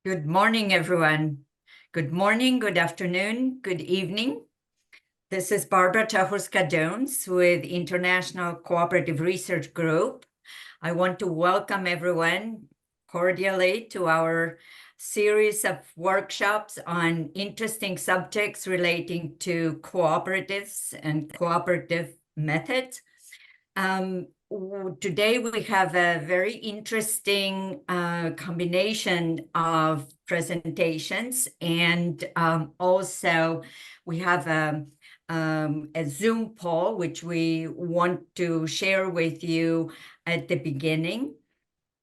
Good morning, everyone. Good morning, good afternoon, good evening. This is Barbara Tahuska-Jones with International Cooperative Research Group. I want to welcome everyone cordially to our series of workshops on interesting subjects relating to cooperatives and cooperative methods. Today we have a very interesting combination of presentations, and also we have a Zoom poll which we want to share with you at the beginning.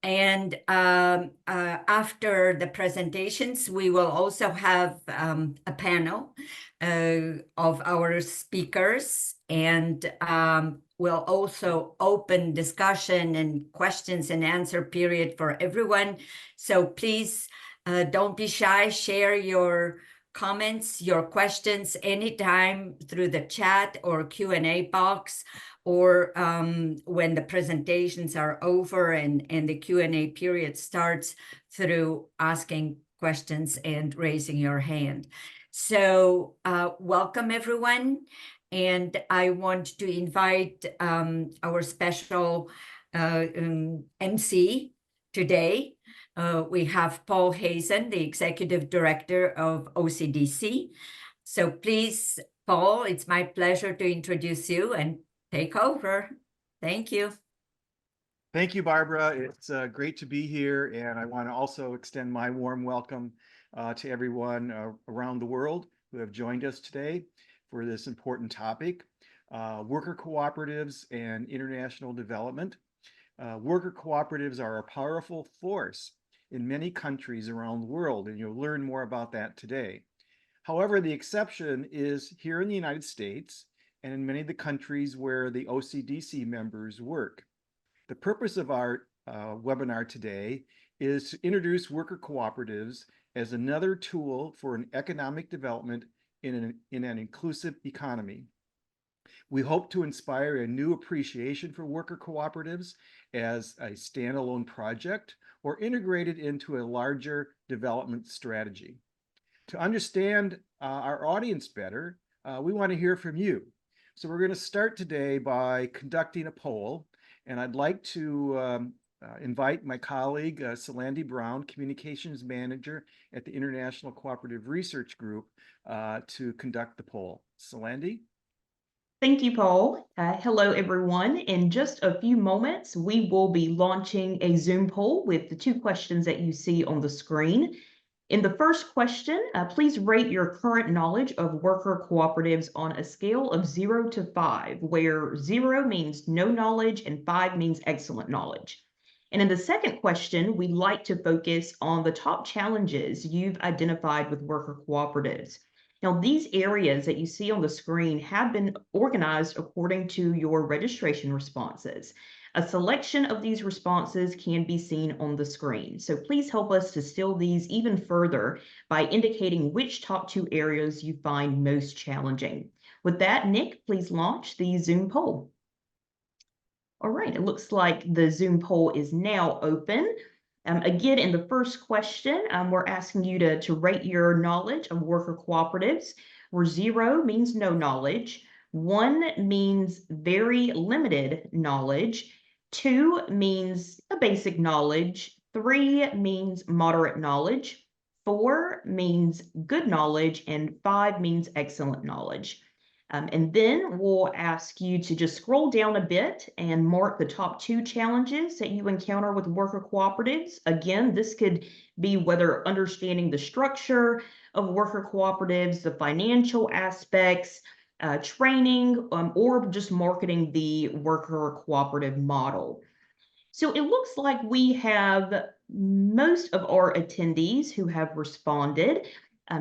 And after the presentations, we will also have a panel of our speakers, and we'll also open discussion and questions and answer period for everyone. So please don't be shy, share your comments, your questions anytime through the chat or Q&A box, or when the presentations are over and the Q&A period starts, through asking questions and raising your hand. So welcome everyone. And I want to invite our special MC today. We have Paul Hazen, the Executive Director of OCDC. So please, Paul, it's my pleasure to introduce you and take over. Thank you. Thank you, Barbara. It's great to be here, and I want to also extend my warm welcome to everyone around the world who have joined us today for this important topic, worker cooperatives and international development. Worker cooperatives are a powerful force in many countries around the world, and you'll learn more about that today. However, the exception is here in the United States and in many of the countries where the OCDC members work. The purpose of our webinar today is to introduce worker cooperatives as another tool for an economic development in an inclusive economy. We hope to inspire a new appreciation for worker cooperatives as a standalone project or integrated into a larger development strategy. To understand our audience better, we want to hear from you. So we're going to start today by conducting a poll, and I'd like to invite my colleague, Salandi Brown, Communications Manager at the International Cooperative Research Group, to conduct the poll. Salandi? Thank you, Paul. Hello, everyone. In just a few moments, we will be launching a Zoom poll with the two questions that you see on the screen. In the first question, please rate your current knowledge of worker cooperatives on a scale of 0 to 5, where 0 means no knowledge and 5 means excellent knowledge. And in the second question, we'd like to focus on the top challenges you've identified with worker cooperatives. Now, these areas that you see on the screen have been organized according to your registration responses. A selection of these responses can be seen on the screen. So please help us distill these even further by indicating which top two areas you find most challenging. With that, Nick, please launch the Zoom poll. All right, it looks like the Zoom poll is now open. Again, in the first question, we're asking you to rate your knowledge of worker cooperatives, where 0 means no knowledge, 1 means very limited knowledge, 2 means a basic knowledge, 3 means moderate knowledge, 4 means good knowledge, and 5 means excellent knowledge. And then we'll ask you to just scroll down a bit and mark the top 2 challenges that you encounter with worker cooperatives. Again, this could be whether understanding the structure of worker cooperatives, the financial aspects, training, or just marketing the worker cooperative model. So it looks like we have most of our attendees who have responded.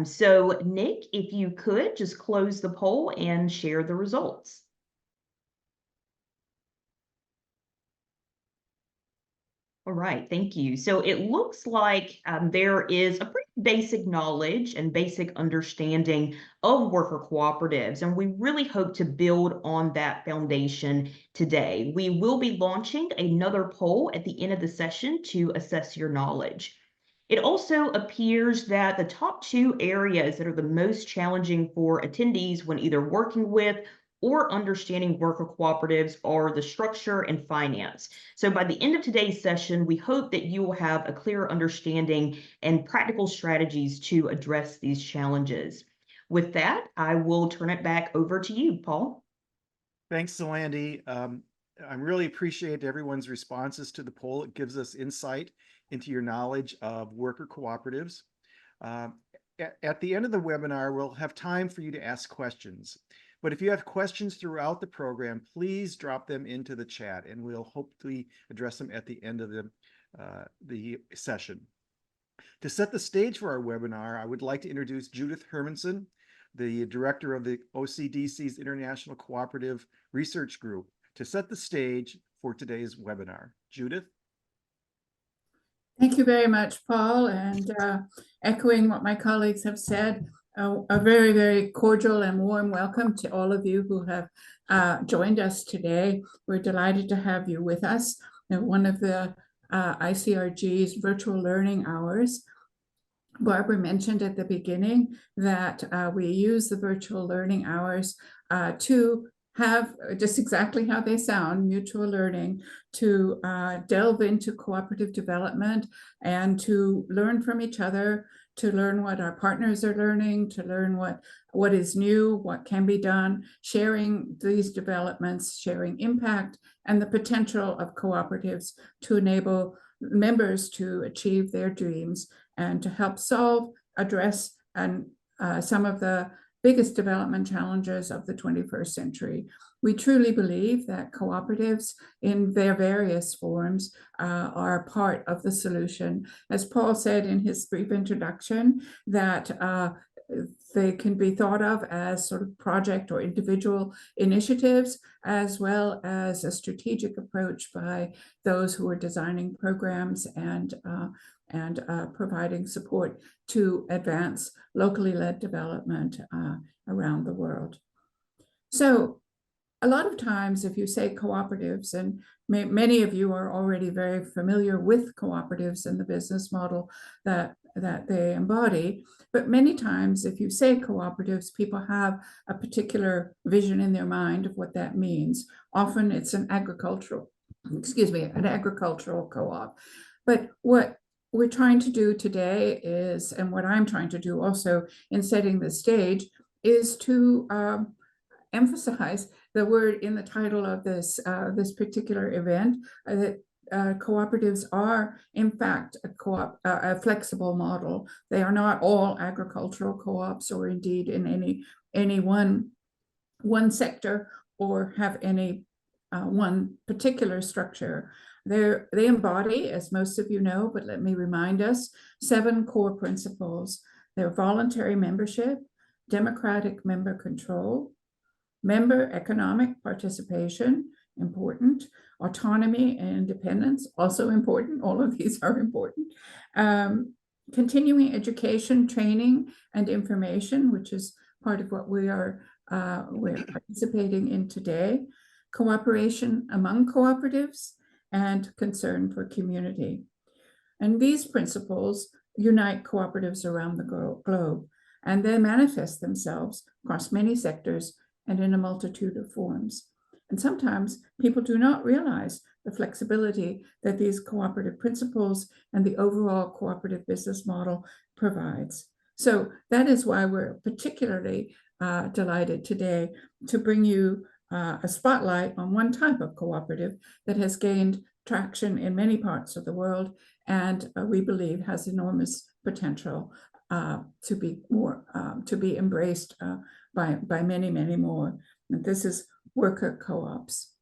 So Nick, if you could just close the poll and share the results. All right, thank you. So it looks like there is a pretty basic knowledge and basic understanding of worker cooperatives, and we really hope to build on that foundation today. We will be launching another poll at the end of the session to assess your knowledge. It also appears that the top two areas that are the most challenging for attendees when either working with or understanding worker cooperatives are the structure and finance. So by the end of today's session, we hope that you will have a clear understanding and practical strategies to address these challenges. With that, I will turn it back over to you, Paul. Thanks, Solandy. I really appreciate everyone's responses to the poll. It gives us insight into your knowledge of worker cooperatives. At the end of the webinar, we'll have time for you to ask questions. But if you have questions throughout the program, please drop them into the chat and we'll hopefully address them at the end of the session. To set the stage for our webinar, I would like to introduce Judith Hermanson, the director of the OCDC's International Cooperative Research Group, to set the stage for today's webinar. Judith? Thank you very much, Paul, and echoing what my colleagues have said, a very, very cordial and warm welcome to all of you who have joined us today. We're delighted to have you with us at one of the ICRG's virtual learning hours. Barbara mentioned at the beginning that we use the virtual learning hours to have just exactly how they sound, mutual learning, to delve into cooperative development and to learn from each other, to learn what our partners are learning, to learn what is new, what can be done, sharing these developments, sharing impact and the potential of cooperatives to enable members to achieve their dreams and to help solve, address, and some of the biggest development challenges of the 21st century. We truly believe that cooperatives in their various forms are part of the solution. As Paul said in his brief introduction, that they can be thought of as sort of project or individual initiatives, as well as a strategic approach by those who are designing programs and providing support to advance locally led development around the world. So a lot of times if you say cooperatives, and many of you are already very familiar with cooperatives and the business model that they embody, but many times if you say cooperatives, people have a particular vision in their mind of what that means. Often it's an agricultural co-op. But what we're trying to do today is, and what I'm trying to do also in setting the stage, is to emphasize the word in the title of this particular event, that cooperatives are in fact a flexible model. They are not all agricultural co-ops, or indeed in any one sector, or have any one particular structure. They embody, as most of you know, but let me remind us, 7 core principles. They're voluntary membership, democratic member control, member economic participation, important, autonomy and independence, also important. All of these are important. Continuing education, training, and information, which is part of what we're participating in today. Cooperation among cooperatives, and concern for community. And these principles unite cooperatives around the globe, and they manifest themselves across many sectors and in a multitude of forms. And sometimes people do not realize the flexibility that these cooperative principles and the overall cooperative business model provides. So that is why we're particularly delighted today to bring you a spotlight on one type of cooperative that has gained traction in many parts of the world, and we believe has enormous potential to be embraced by many, many more. And this is worker co-ops.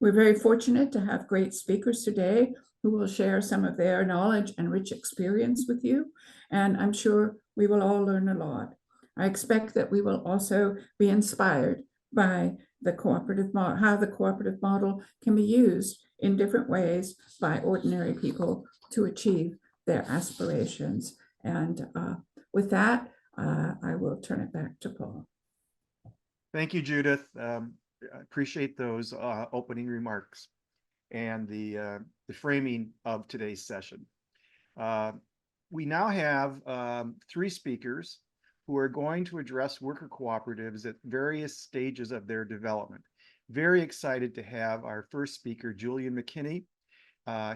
We're very fortunate to have great speakers today who will share some of their knowledge and rich experience with you, and I'm sure we will all learn a lot. I expect that we will also be inspired by the cooperative model, how the cooperative model can be used in different ways by ordinary people to achieve their aspirations. And with that, I will turn it back to Paul. Thank you, Judith. I appreciate those opening remarks and the framing of today's session. we now have 3 speakers who are going to address worker cooperatives at various stages of their development. Very excited to have our first speaker, Julian McKinney.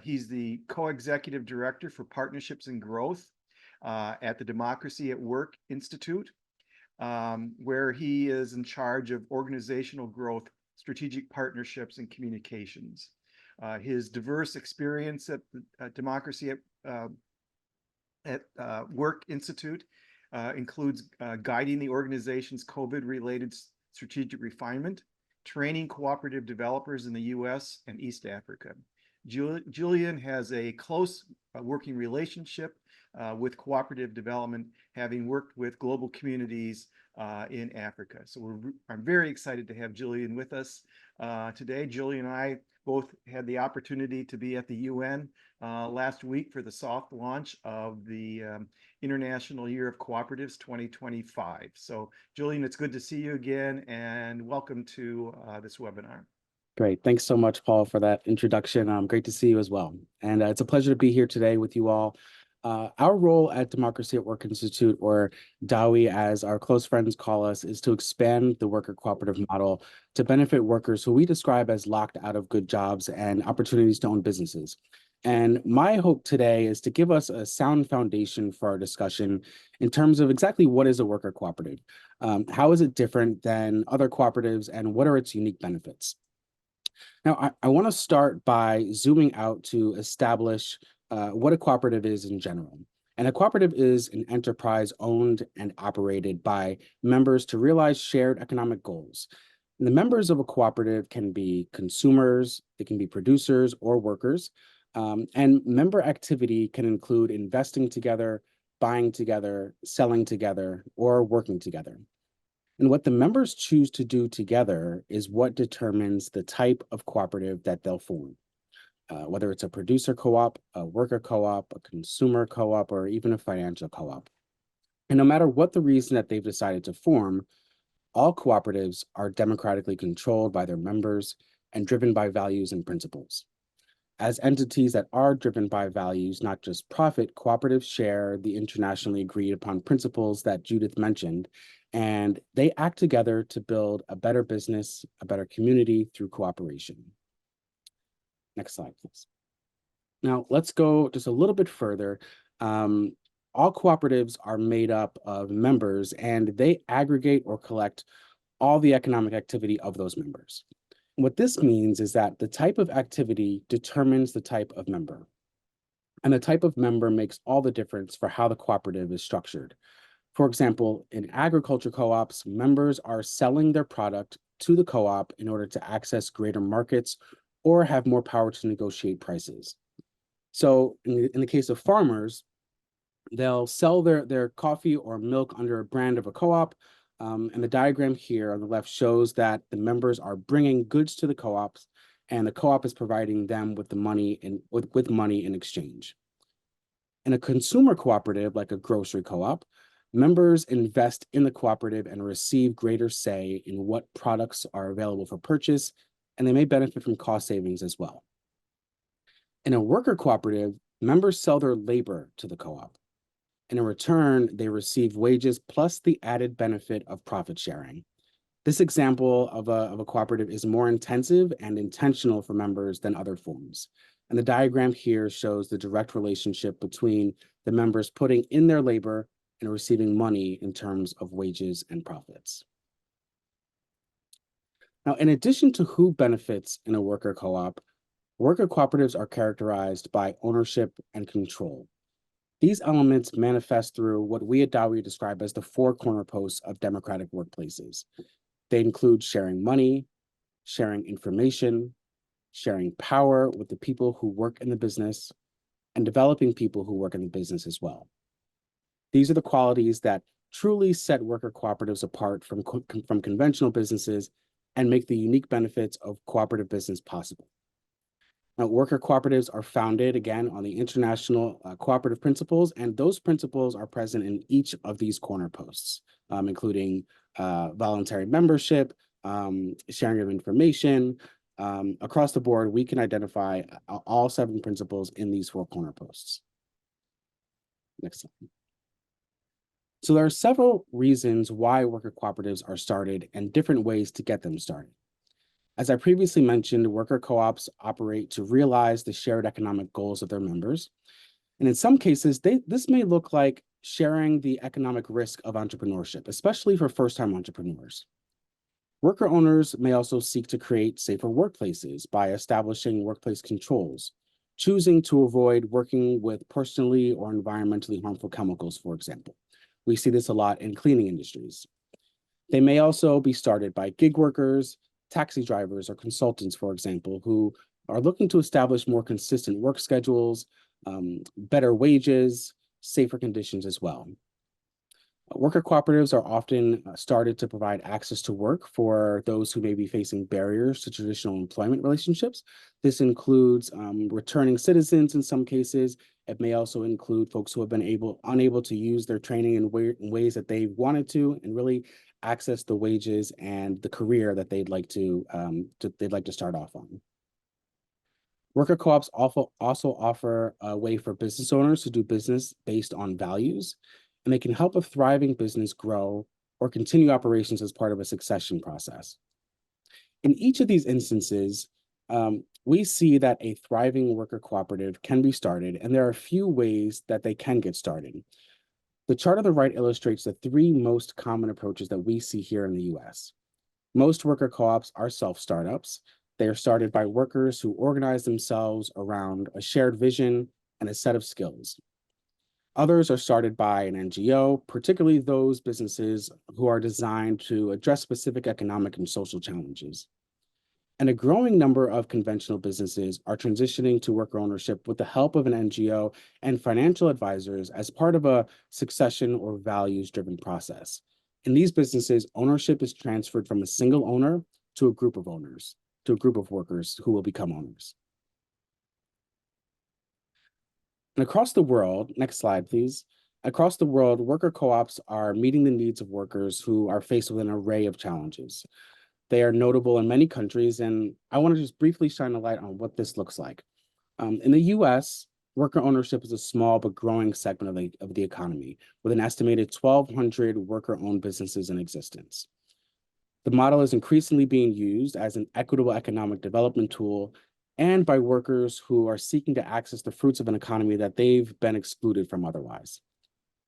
He's the co-executive director for partnerships and growth at the Democracy at Work Institute, where he is in charge of organizational growth, strategic partnerships, and communications. His diverse experience at the Democracy at Work Institute includes guiding the organization's COVID-related strategic refinement, training cooperative developers in the US and East Africa. Julian has a close working relationship with cooperative development, having worked with global communities in Africa. So I'm very excited to have Julian with us today. Julian and I both had the opportunity to be at the UN last week for the soft launch of the International Year of Cooperatives 2025. So Julian, it's good to see you again, and welcome to this webinar. Great. Thanks so much, Paul, for that introduction. Great to see you as well. And it's a pleasure to be here today with you all. Our role at Democracy at Work Institute, or DAWI as our close friends call us, is to expand the worker cooperative model to benefit workers who we describe as locked out of good jobs and opportunities to own businesses. And my hope today is to give us a sound foundation for our discussion in terms of exactly what is a worker cooperative, how is it different than other cooperatives, and what are its unique benefits. Now, I want to start by zooming out to establish what a cooperative is in general. And a cooperative is an enterprise owned and operated by members to realize shared economic goals. And the members of a cooperative can be consumers, they can be producers or workers, and member activity can include investing together, buying together, selling together, or working together. And what the members choose to do together is what determines the type of cooperative that they'll form. Whether it's a producer co-op, a worker co-op, a consumer co-op, or even a financial co-op. And no matter what the reason that they've decided to form, all cooperatives are democratically controlled by their members and driven by values and principles. As entities that are driven by values, not just profit, cooperatives share the internationally agreed upon principles that Judith mentioned, and they act together to build a better business, a better community through cooperation. Next slide, please. Now, let's go just a little bit further. All cooperatives are made up of members, and they aggregate or collect all the economic activity of those members. What this means is that the type of activity determines the type of member. And the type of member makes all the difference for how the cooperative is structured. For example, in agriculture co-ops, members are selling their product to the co-op in order to access greater markets or have more power to negotiate prices. So in the case of farmers, they'll sell their coffee or milk under a brand of a co-op. And the diagram here on the left shows that the members are bringing goods to the co-ops, and the co-op is providing them with the money with money in exchange. In a consumer cooperative, like a grocery co-op, members invest in the cooperative and receive greater say in what products are available for purchase, and they may benefit from cost savings as well. In a worker cooperative, members sell their labor to the co-op. And in return, they receive wages plus the added benefit of profit sharing. This example of a cooperative is more intensive and intentional for members than other forms. And the diagram here shows the direct relationship between the members putting in their labor and receiving money in terms of wages and profits. Now, in addition to who benefits in a worker co-op, worker cooperatives are characterized by ownership and control. These elements manifest through what we at DAWI describe as the 4 corner posts of democratic workplaces. They include sharing money, sharing information, sharing power with the people who work in the business, and developing people who work in the business as well. These are the qualities that truly set worker cooperatives apart from conventional businesses and make the unique benefits of cooperative business possible. Now, worker cooperatives are founded, again, on the international cooperative principles, and those principles are present in each of these corner posts, including voluntary membership, sharing of information. Across the board, we can identify all 7 principles in these 4 corner posts. Next slide. So there are several reasons why worker cooperatives are started and different ways to get them started. As I previously mentioned, worker co-ops operate to realize the shared economic goals of their members. And in some cases, this may look like sharing the economic risk of entrepreneurship, especially for first-time entrepreneurs. Worker owners may also seek to create safer workplaces by establishing workplace controls, choosing to avoid working with personally or environmentally harmful chemicals, for example. We see this a lot in cleaning industries. They may also be started by gig workers, taxi drivers, or consultants, for example, who are looking to establish more consistent work schedules, better wages, safer conditions as well. Worker cooperatives are often started to provide access to work for those who may be facing barriers to traditional employment relationships. This includes returning citizens in some cases. It may also include folks who have been unable to use their training in ways that they wanted to, and really access the wages and the career that they'd like to start off on. Worker co-ops also offer a way for business owners to do business based on values, and they can help a thriving business grow or continue operations as part of a succession process. In each of these instances, we see that a thriving worker cooperative can be started, and there are a few ways that they can get started. The chart on the right illustrates the three most common approaches that we see here in the US. Most worker co-ops are self-startups. They are started by workers who organize themselves around a shared vision and a set of skills. Others are started by an NGO, particularly those businesses who are designed to address specific economic and social challenges. And a growing number of conventional businesses are transitioning to worker ownership with the help of an NGO and financial advisors as part of a succession or values-driven process. In these businesses, ownership is transferred from a single owner to a group of owners, to a group of workers who will become owners. And across the world, next slide, please. Across the world, worker co-ops are meeting the needs of workers who are faced with an array of challenges. They are notable in many countries, and I want to just briefly shine a light on what this looks like. In the US, worker ownership is a small but growing segment of the economy, with an estimated 1,200 worker-owned businesses in existence. The model is increasingly being used as an equitable economic development tool and by workers who are seeking to access the fruits of an economy that they've been excluded from otherwise.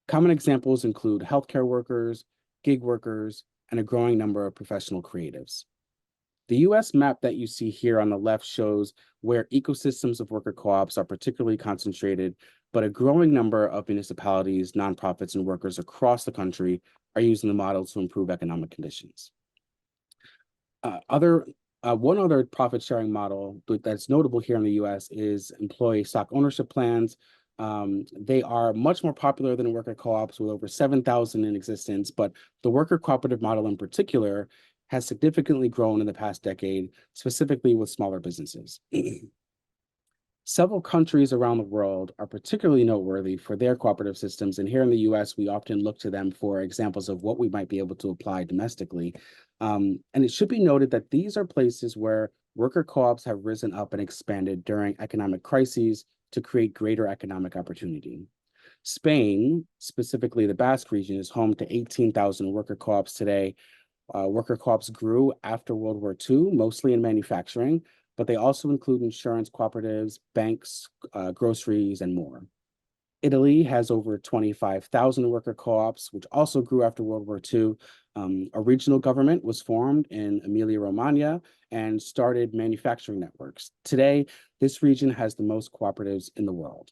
Common examples include healthcare workers, gig workers, and a growing number of professional creatives. The US map that you see here on the left shows where ecosystems of worker co-ops are particularly concentrated, but a growing number of municipalities, nonprofits, and workers across the country are using the model to improve economic conditions. One other profit-sharing model that's notable here in the US is employee stock ownership plans. They are much more popular than worker co-ops, with over 7,000 in existence, but the worker cooperative model in particular has significantly grown in the past decade, specifically with smaller businesses. Several countries around the world are particularly noteworthy for their cooperative systems, and here in the US, we often look to them for examples of what we might be able to apply domestically. And it should be noted that these are places where worker co-ops have risen up and expanded during economic crises to create greater economic opportunity. Spain, specifically the Basque region, is home to 18,000 worker co-ops today. Worker co-ops grew after World War II, mostly in manufacturing, but they also include insurance cooperatives, banks, groceries, and more. Italy has over 25,000 worker co-ops, which also grew after World War II. A regional government was formed in Emilia-Romagna and started manufacturing networks. Today, this region has the most cooperatives in the world.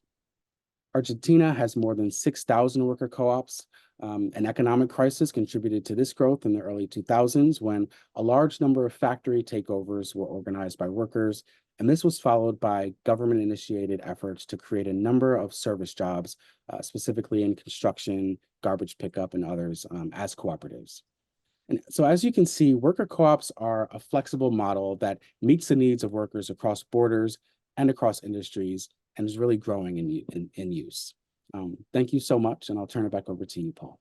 Argentina has more than 6,000 worker co-ops. An economic crisis contributed to this growth in the early 2000s when a large number of factory takeovers were organized by workers, and this was followed by government-initiated efforts to create a number of service jobs, specifically in construction, garbage pickup, and others as cooperatives. And so as you can see, worker co-ops are a flexible model that meets the needs of workers across borders and across industries and is really growing in use. Thank you so much, and I'll turn it back over to you, Paul.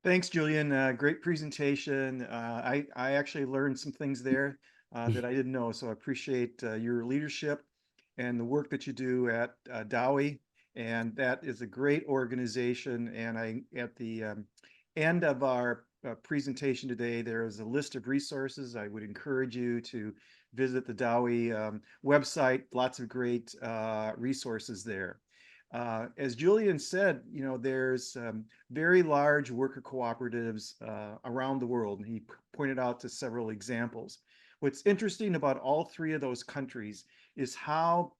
Thanks, Julian. Great presentation. I actually learned some things there that I didn't know, so I appreciate your leadership and the work that you do at DAWI And that is a great organization. And at the end of our presentation today, there is a list of resources. I would encourage you to visit the DAWI website. Lots of great resources there. As Julian said, there's very large worker cooperatives around the world, and he pointed out to several examples. What's interesting about all three of those countries is how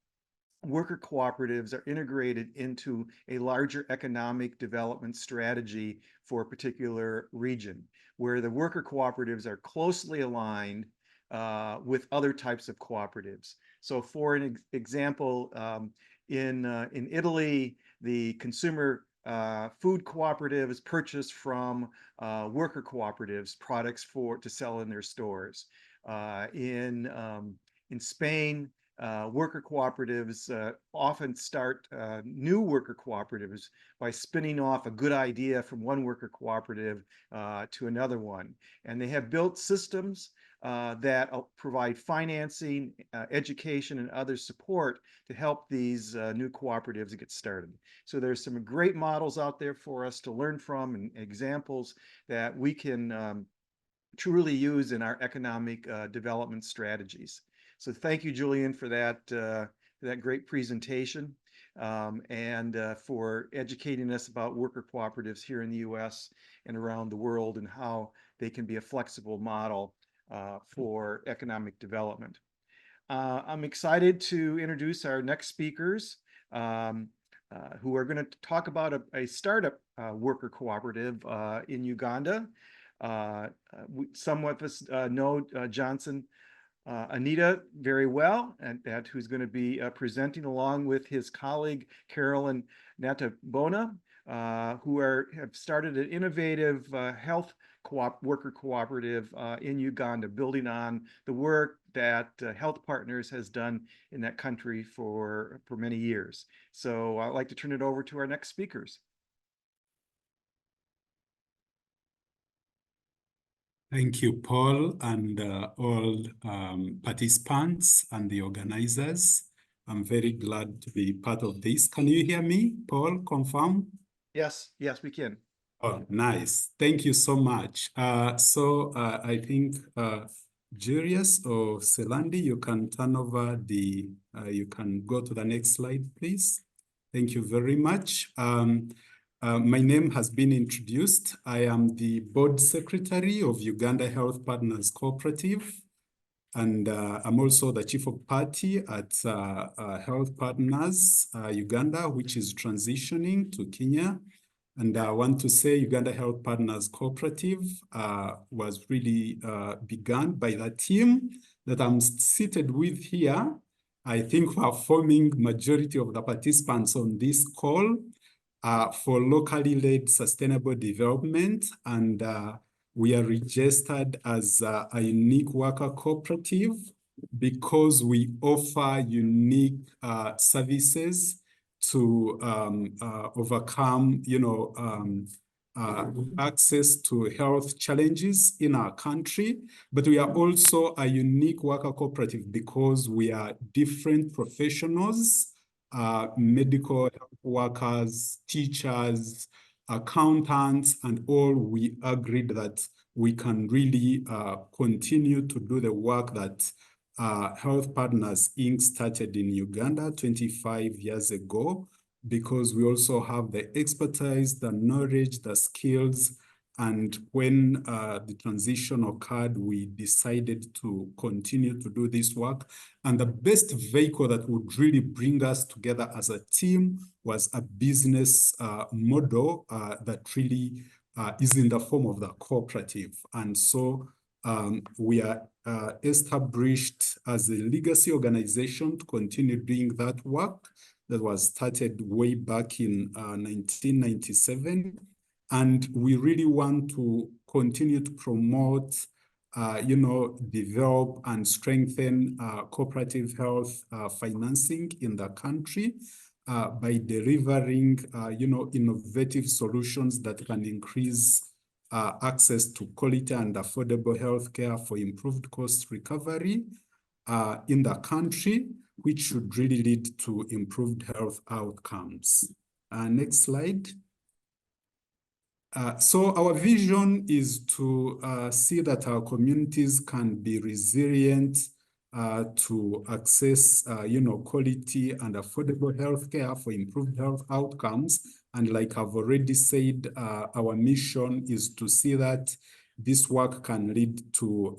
worker cooperatives are integrated into a larger economic development strategy for a particular region, where the worker cooperatives are closely aligned with other types of cooperatives. So for an example, in Italy, the consumer food cooperatives purchase from worker cooperatives products to sell in their stores. In Spain, worker cooperatives often start new worker cooperatives by spinning off a good idea from one worker cooperative to another one. And they have built systems that provide financing, education, and other support to help these new cooperatives get started. So there's some great models out there for us to learn from and examples that we can truly use in our economic development strategies. So thank you, Julian, for that great presentation and for educating us about worker cooperatives here in the U.S. and around the world and how they can be a flexible model for economic development. I'm excited to introduce our next speakers who are going to talk about a startup worker cooperative in Uganda. Some of us know Johnson Anita very well, and who's going to be presenting along with his colleague Carolyn Natabona, who have started an innovative health worker cooperative in Uganda, building on the work that HealthPartners has done in that country for many years. So I'd like to turn it over to our next speakers. Thank you, Paul, and all participants and the organizers. I'm very glad to be part of this. Can you hear me, Paul? Confirm? Yes, we can. Oh, nice. Thank you so much. I think Julius or Selandi, you can turn over you can go to the next slide, please. Thank you very much. My name has been introduced. I am the board secretary of Uganda HealthPartners Cooperative, and I'm also the chief of party at HealthPartners Uganda, which is transitioning to Kenya. And I want to say Uganda HealthPartners Cooperative was really begun by the team that I'm seated with here. I think we are forming majority of the participants on this call for locally led sustainable development, and we are registered as a unique worker cooperative because we offer unique services to overcome, access to health challenges in our country. But we are also a unique worker cooperative because we are different professionals, medical health workers, teachers, accountants, and all. We agreed that we can really continue to do the work that HealthPartners Inc. started in Uganda 25 years ago, because we also have the expertise, the knowledge, the skills. And when the transition occurred, we decided to continue to do this work. And the best vehicle that would really bring us together as a team was a business model that really is in the form of the cooperative. And so we are established as a legacy organization to continue doing that work that was started way back in 1997. And we really want to continue to promote, develop and strengthen cooperative health financing in the country by delivering, innovative solutions that can increase access to quality and affordable healthcare for improved cost recovery, in the country, which should really lead to improved health outcomes. Next slide. So our vision is to see that our communities can be resilient to access, quality and affordable healthcare for improved health outcomes. And like I've already said, our mission is to see that this work can lead to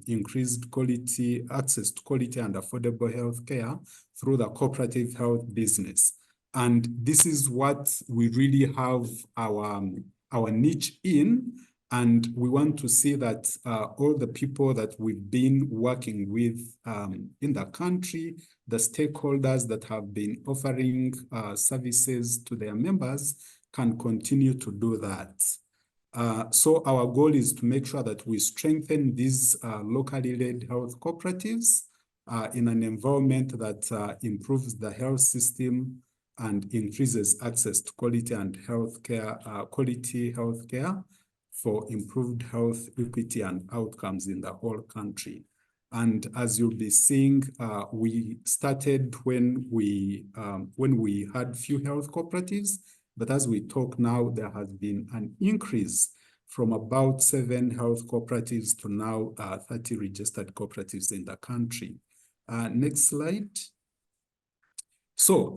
increased quality, access to quality and affordable healthcare through the cooperative health business. And this is what we really have our niche in, and we want to see that all the people that we've been working with in the country, the stakeholders that have been offering services to their members can continue to do that. So our goal is to make sure that we strengthen these locally led health cooperatives in an environment that improves the health system and increases access to quality and quality healthcare for improved health equity and outcomes in the whole country. And as you'll be seeing, we started when we had few health cooperatives, but as we talk now, there has been an increase from about 7 health cooperatives to now 30 registered cooperatives in the country. Next slide. So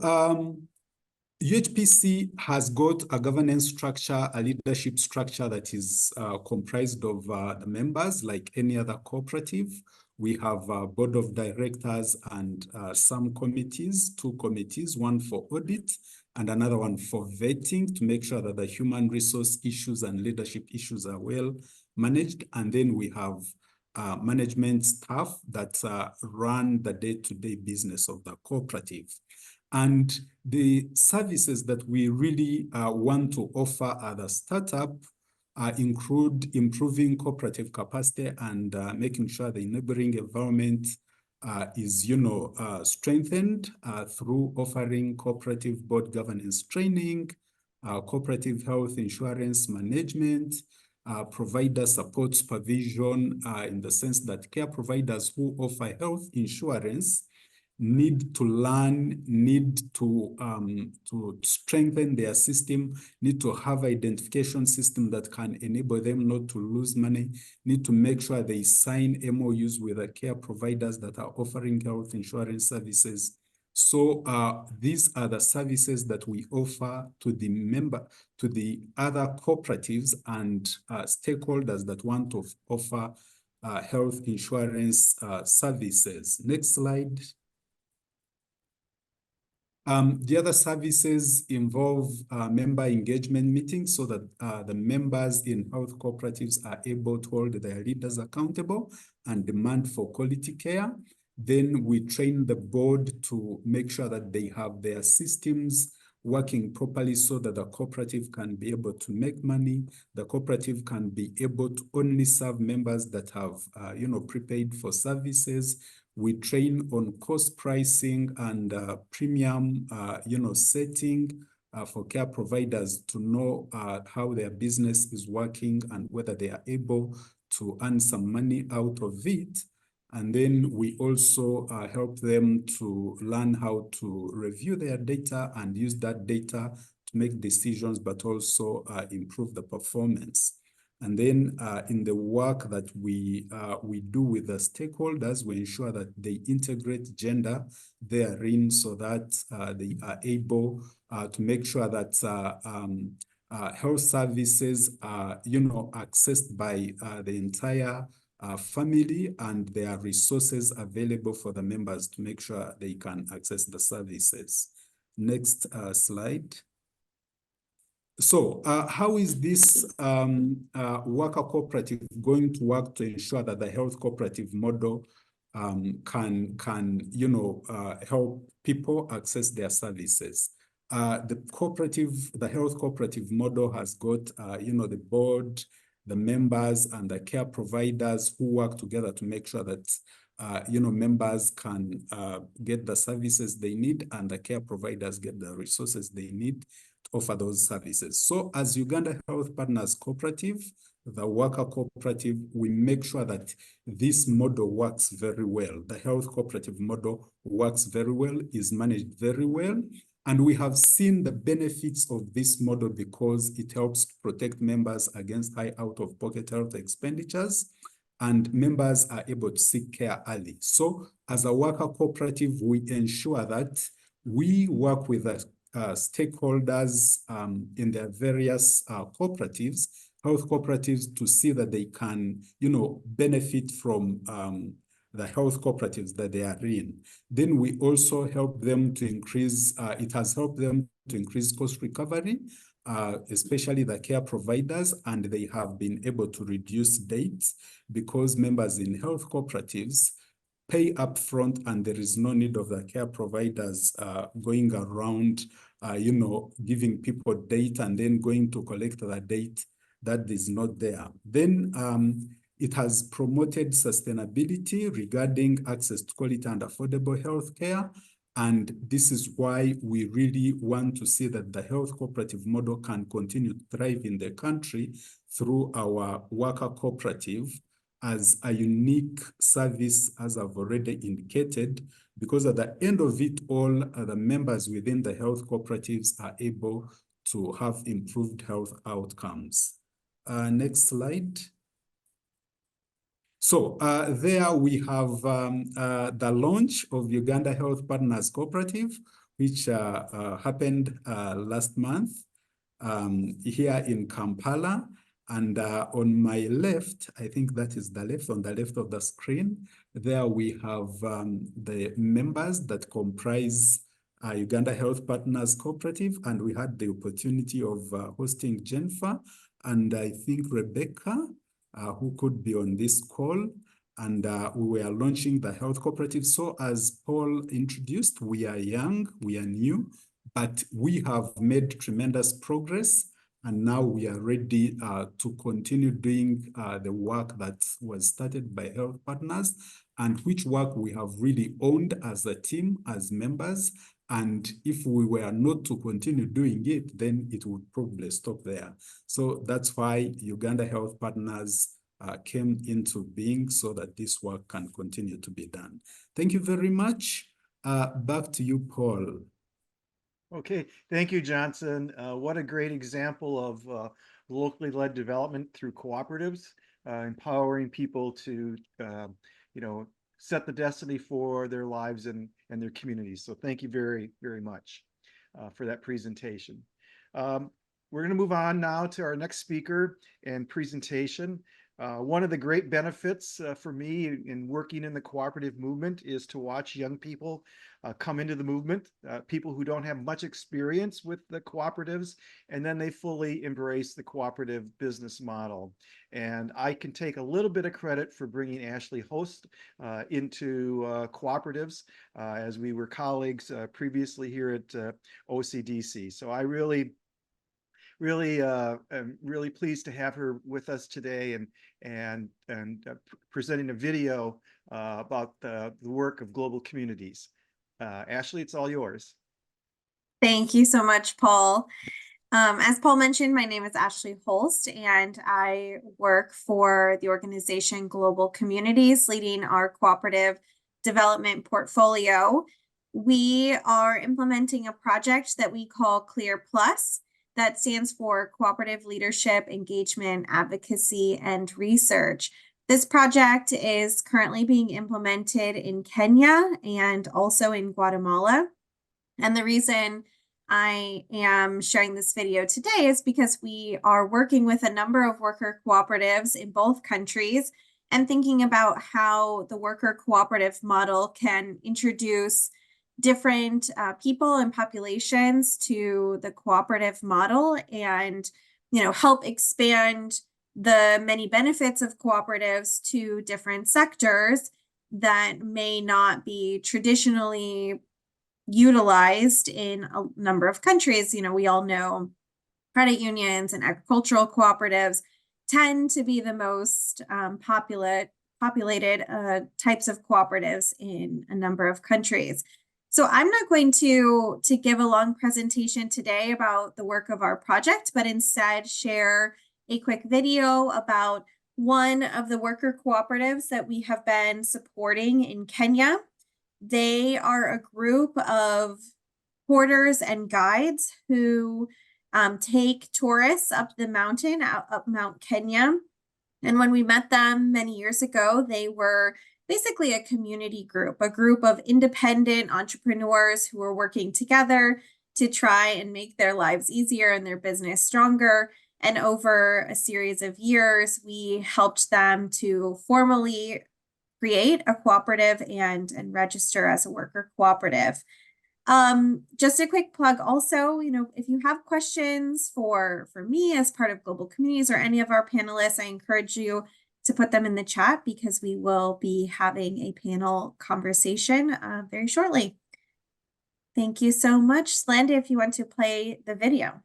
UHPC has got a governance structure, a leadership structure that is comprised of the members like any other cooperative. We have a board of directors and some committees, 2 committees, one for audit and another one for vetting to make sure that the human resource issues and leadership issues are well managed. And then we have management staff that run the day-to-day business of the cooperative. And the services that we really want to offer at the startup include improving cooperative capacity and making sure the enabling environment is, strengthened through offering cooperative board governance training, cooperative health insurance management, provider support supervision in the sense that care providers who offer health insurance need to learn, need to strengthen their system, need to have identification system that can enable them not to lose money, need to make sure they sign MOUs with the care providers that are offering health insurance services. So these are the services that we offer to the other cooperatives and stakeholders that want to offer health insurance services. Next slide. The other services involve member engagement meetings so that the members in health cooperatives are able to hold their leaders accountable and demand for quality care. Then we train the board to make sure that they have their systems working properly so that the cooperative can be able to make money. The cooperative can be able to only serve members that have, prepaid for services. We train on cost pricing and premium, setting for care providers to know how their business is working and whether they are able to earn some money out of it. And then we also help them to learn how to review their data and use that data to make decisions, but also improve the performance. And then in the work that we do with the stakeholders, we ensure that they integrate gender therein so that they are able to make sure that health services are, accessed by the entire family, and there are resources available for the members to make sure they can access the services. Next slide. So how is this worker cooperative going to work to ensure that the health cooperative model can help people access their services? The health cooperative model has got, the board, the members and the care providers who work together to make sure that, members can get the services they need and the care providers get the resources they need to offer those services. So as Uganda Health Partners Cooperative, the worker cooperative, we make sure that this model works very well. The health cooperative model works very well, is managed very well. And we have seen the benefits of this model because it helps protect members against high out-of-pocket health expenditures, and members are able to seek care early. So as a worker cooperative, we ensure that we work with the stakeholders in their various cooperatives, health cooperatives, to see that they can, benefit from the health cooperatives that they are in. Then we also help them to increase, it has helped them to increase cost recovery, especially the care providers, and they have been able to reduce dates because members in health cooperatives pay upfront, and there is no need of the care providers going around, giving people date and then going to collect the date that is not there. Then it has promoted sustainability regarding access to quality and affordable health care. And this is why we really want to see that the health cooperative model can continue to thrive in the country through our worker cooperative as a unique service, as I've already indicated, because at the end of it all, the members within the health cooperatives are able to have improved health outcomes. Next slide. So there we have the launch of Uganda Health Partners Cooperative, which happened last month here in Kampala. And on my left, I think that is the left, on the left of the screen, there we have the members that comprise Uganda Health Partners Cooperative. And we had the opportunity of hosting Jennifer and I think Rebecca, who could be on this call, and we were launching the health cooperative. So as Paul introduced, we are young, we are new, but we have made tremendous progress, and now we are ready to continue doing the work that was started by health partners, and which work we have really owned as a team, as members. And if we were not to continue doing it, then it would probably stop there. So that's why Uganda Health Partners came into being, so that this work can continue to be done. Thank you very much. Back to you, Paul. Okay, thank you, Johnson. What a great example of locally led development through cooperatives, empowering people to, set the destiny for their lives and their communities. So thank you very, very much for that presentation. We're going to move on now to our next speaker and presentation. One of the great benefits for me in working in the cooperative movement is to watch young people come into the movement, people who don't have much experience with the cooperatives, and then they fully embrace the cooperative business model. And I can take a little bit of credit for bringing Ashley Host into cooperatives, as we were colleagues previously here at OCDC. So I really I'm really pleased to have her with us today and presenting a video about the work of global communities. Ashley, it's all yours. Thank you so much, Paul. As Paul mentioned, my name is Ashley Holst, and I work for the organization Global Communities, leading our cooperative development portfolio. We are implementing a project that we call CLEAR Plus, that stands for Cooperative Leadership, Engagement, Advocacy, and Research. This project is currently being implemented in Kenya and also in Guatemala. And the reason I am sharing this video today is because we are working with a number of worker cooperatives in both countries and thinking about how the worker cooperative model can introduce different people and populations to the cooperative model and, help expand the many benefits of cooperatives to different sectors that may not be traditionally utilized in a number of countries. We all know credit unions and agricultural cooperatives tend to be the most populated types of cooperatives in a number of countries. So I'm not going to give a long presentation today about the work of our project, but instead share a quick video about one of the worker cooperatives that we have been supporting in Kenya. They are a group of porters and guides who take tourists up the mountain, up Mount Kenya. And when we met them many years ago, they were basically a community group, a group of independent entrepreneurs who were working together to try and make their lives easier and their business stronger. And over a series of years, we helped them to formally create a cooperative and register as a worker cooperative. Just a quick plug also, if you have questions for me as part of Global Communities or any of our panelists, I encourage you to put them in the chat because we will be having a panel conversation very shortly. Thank you so much. Slanda, if you want to play the video.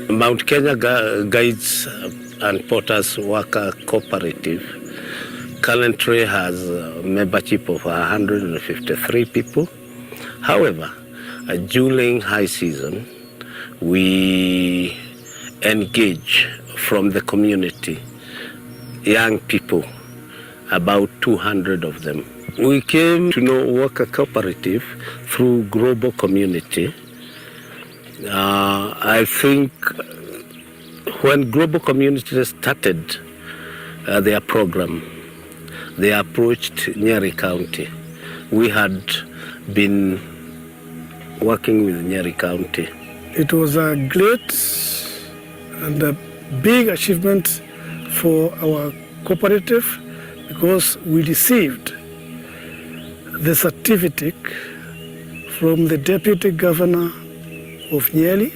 Mount Kenya Guides and Porters Worker Cooperative currently has a membership of 153 people. However, during high season, we engage from the community young people, about 200 of them. We came to know Worker Cooperative through Global Community. I think when Global Community started their program, they approached Nyeri County. We had been working with Nyeri County. It was a great and a big achievement for our cooperative because we received the certificate from the Deputy Governor of Nyeri.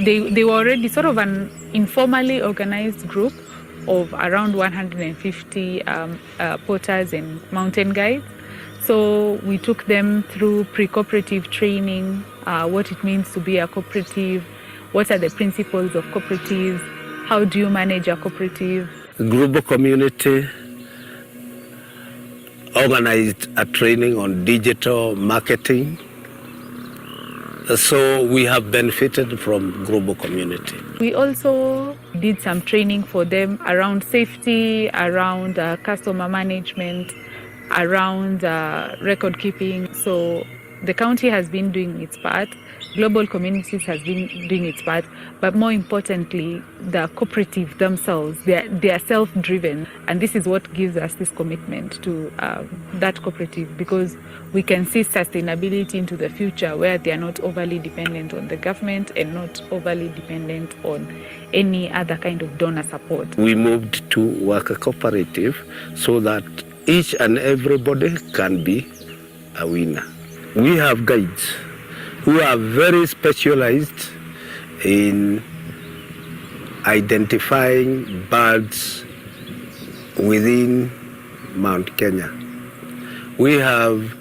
They were already sort of an informally organized group of around 150 porters and mountain guides. So we took them through pre-cooperative training, what it means to be a cooperative, what are the principles of cooperatives, how do you manage a cooperative. Global Community organized a training on digital marketing. So we have benefited from Global Community. We also did some training for them around safety, around customer management, around record keeping. So the county has been doing its part, Global Communities has been doing its part, but more importantly, the cooperative themselves, they are self-driven, and this is what gives us this commitment to that cooperative, because we can see sustainability into the future where they are not overly dependent on the government and not overly dependent on any other kind of donor support. We moved to Worker Cooperative so that each and everybody can be a winner. We have guides who are very specialized in identifying birds within Mount Kenya. We have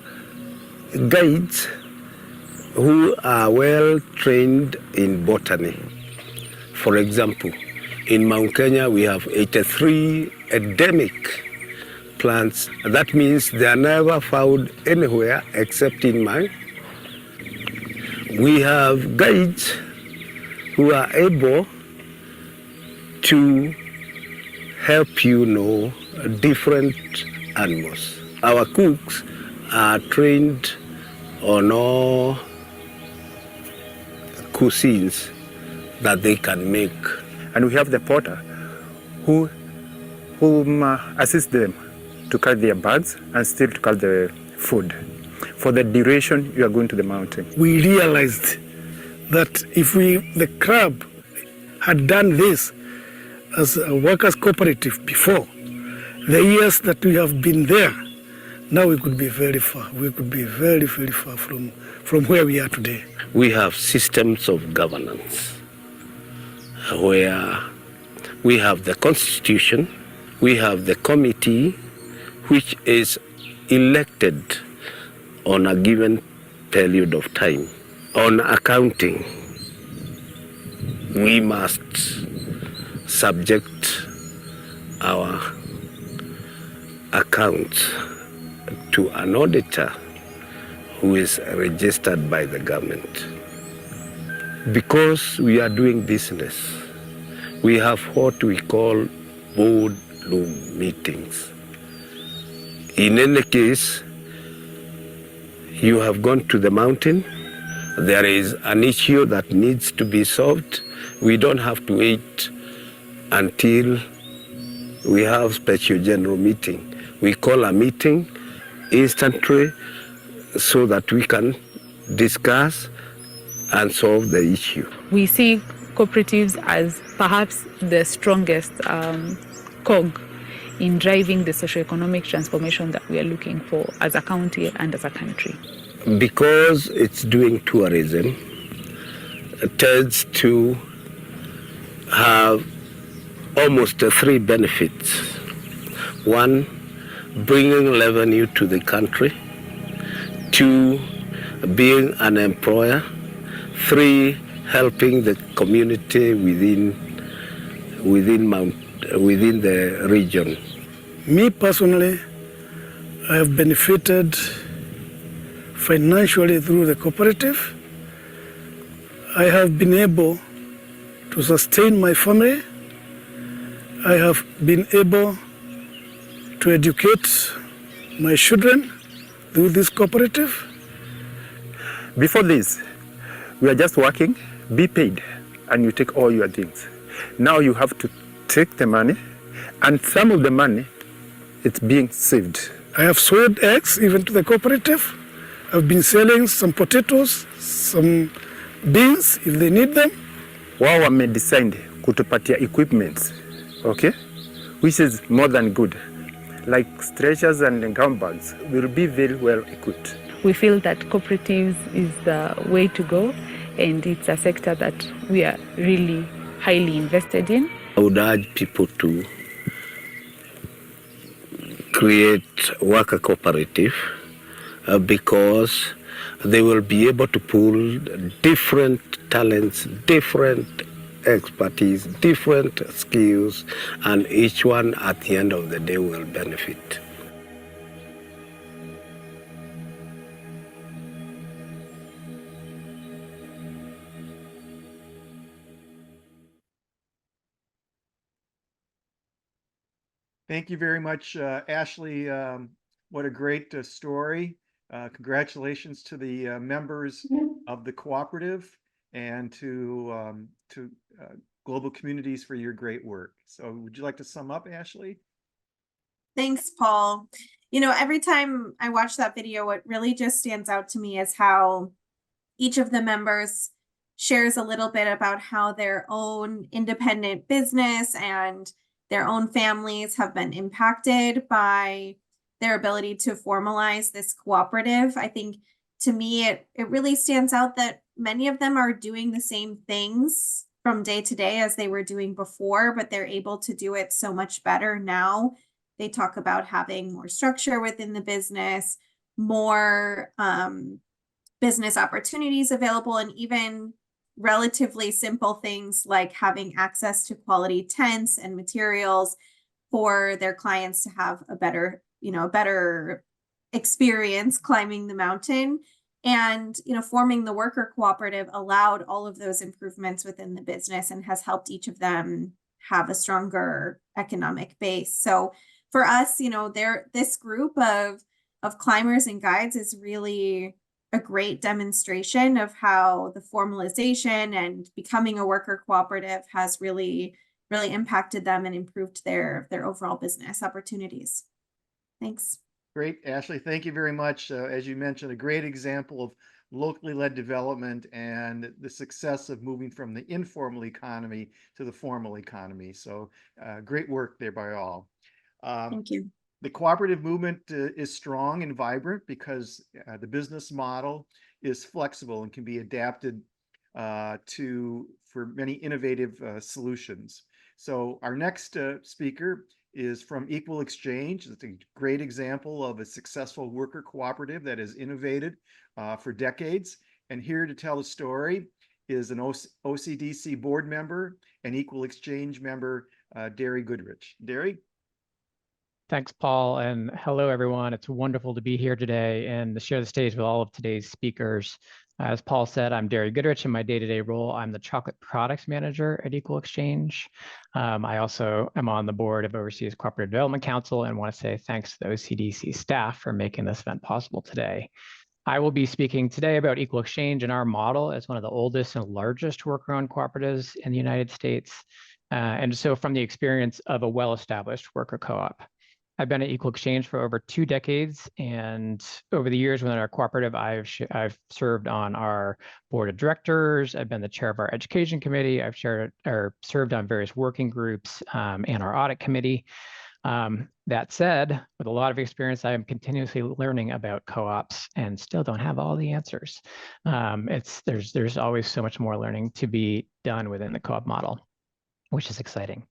guides who are well trained in botany. For example, in Mount Kenya we have 83 endemic plants. That means they are never found anywhere except in mine. We have guides who are able to help you know different animals. Our cooks are trained on all cuisines that they can make. And we have the porter who assist them to catch their birds and still to catch the food for the duration you are going to the mountain. We realized that if the club had done this as a workers' cooperative before, the years that we have been there, now we could be very far. We could be very, very far from where we are today. We have systems of governance where we have the constitution, we have the committee, which is elected on a given period of time. On accounting, we must subject our accounts to an auditor who is registered by the government. Because we are doing business, we have what we call boardroom meetings. In any case, you have gone to the mountain, there is an issue that needs to be solved. We don't have to wait until we have special general meeting. We call a meeting instantly so that we can discuss and solve the issue. We see cooperatives as perhaps the strongest cog in driving the socioeconomic transformation that we are looking for as a county and as a country. Because it's doing tourism, it tends to have almost three benefits. One, bringing revenue to the country. Two, being an employer. Three, helping the community within the region. Me personally, I have benefited financially through the cooperative. I have been able to sustain my family. I have been able to educate my children through this cooperative. Before this, we are just working, be paid, and you take all your things. Now you have to take the money, and some of the money, it's being saved. I have sold eggs even to the cooperative. I've been selling some potatoes, some beans if they need them. Wao wamedecide kutupatia equipment, okay, which is more than good. Like stretchers and ground bags will be very well equipped. We feel that cooperatives is the way to go, and it's a sector that we are really highly invested in. I would urge people to create worker cooperative because they will be able to pool different talents, different expertise, different skills, and each one at the end of the day will benefit. Thank you very much, Ashley. What a great story. Congratulations to the members of the cooperative and to Global Communities for your great work. So would you like to sum up, Ashley? Thanks, Paul. You know, every time I watch that video, what really just stands out to me is how each of the members shares a little bit about how their own independent business and their own families have been impacted by their ability to formalize this cooperative. I think to me, it really stands out that many of them are doing the same things from day to day as they were doing before, but they're able to do it so much better now. They talk about having more structure within the business, more business opportunities available, and even relatively simple things like having access to quality tents and materials for their clients to have a better experience climbing the mountain. And, forming the worker cooperative allowed all of those improvements within the business and has helped each of them have a stronger economic base. So for us, this group of climbers and guides is really a great demonstration of how the formalization and becoming a worker cooperative has really impacted them and improved their overall business opportunities. Thanks. Great, Ashley. Thank you very much. As you mentioned, a great example of locally led development and the success of moving from the informal economy to the formal economy. So great work there by all. Thank you. The cooperative movement is strong and vibrant because the business model is flexible and can be adapted for many innovative solutions. So our next speaker is from Equal Exchange. It's a great example of a successful worker cooperative that has innovated for decades And here to tell the story is an OCDC board member and Equal Exchange member, DAWI Goodrich. DAWI? Thanks, Paul, and hello, everyone. It's wonderful to be here today and to share the stage with all of today's speakers. As Paul said, I'm DAWI Goodrich. In my day-to-day role, I'm the chocolate products manager at Equal Exchange. I also am on the board of Overseas Cooperative Development Council and want to say thanks to the OCDC staff for making this event possible today. I will be speaking today about Equal Exchange and our model as one of the oldest and largest worker-owned cooperatives in the United States. And so from the experience of a well-established worker co-op. I've been at Equal Exchange for over 2 decades, and over the years within our cooperative, I've served on our board of directors. I've been the chair of our education committee. I've served on various working groups and our audit committee. That said, with a lot of experience, I am continuously learning about co-ops and still don't have all the answers. There's always so much more learning to be done within the co-op model, which is exciting.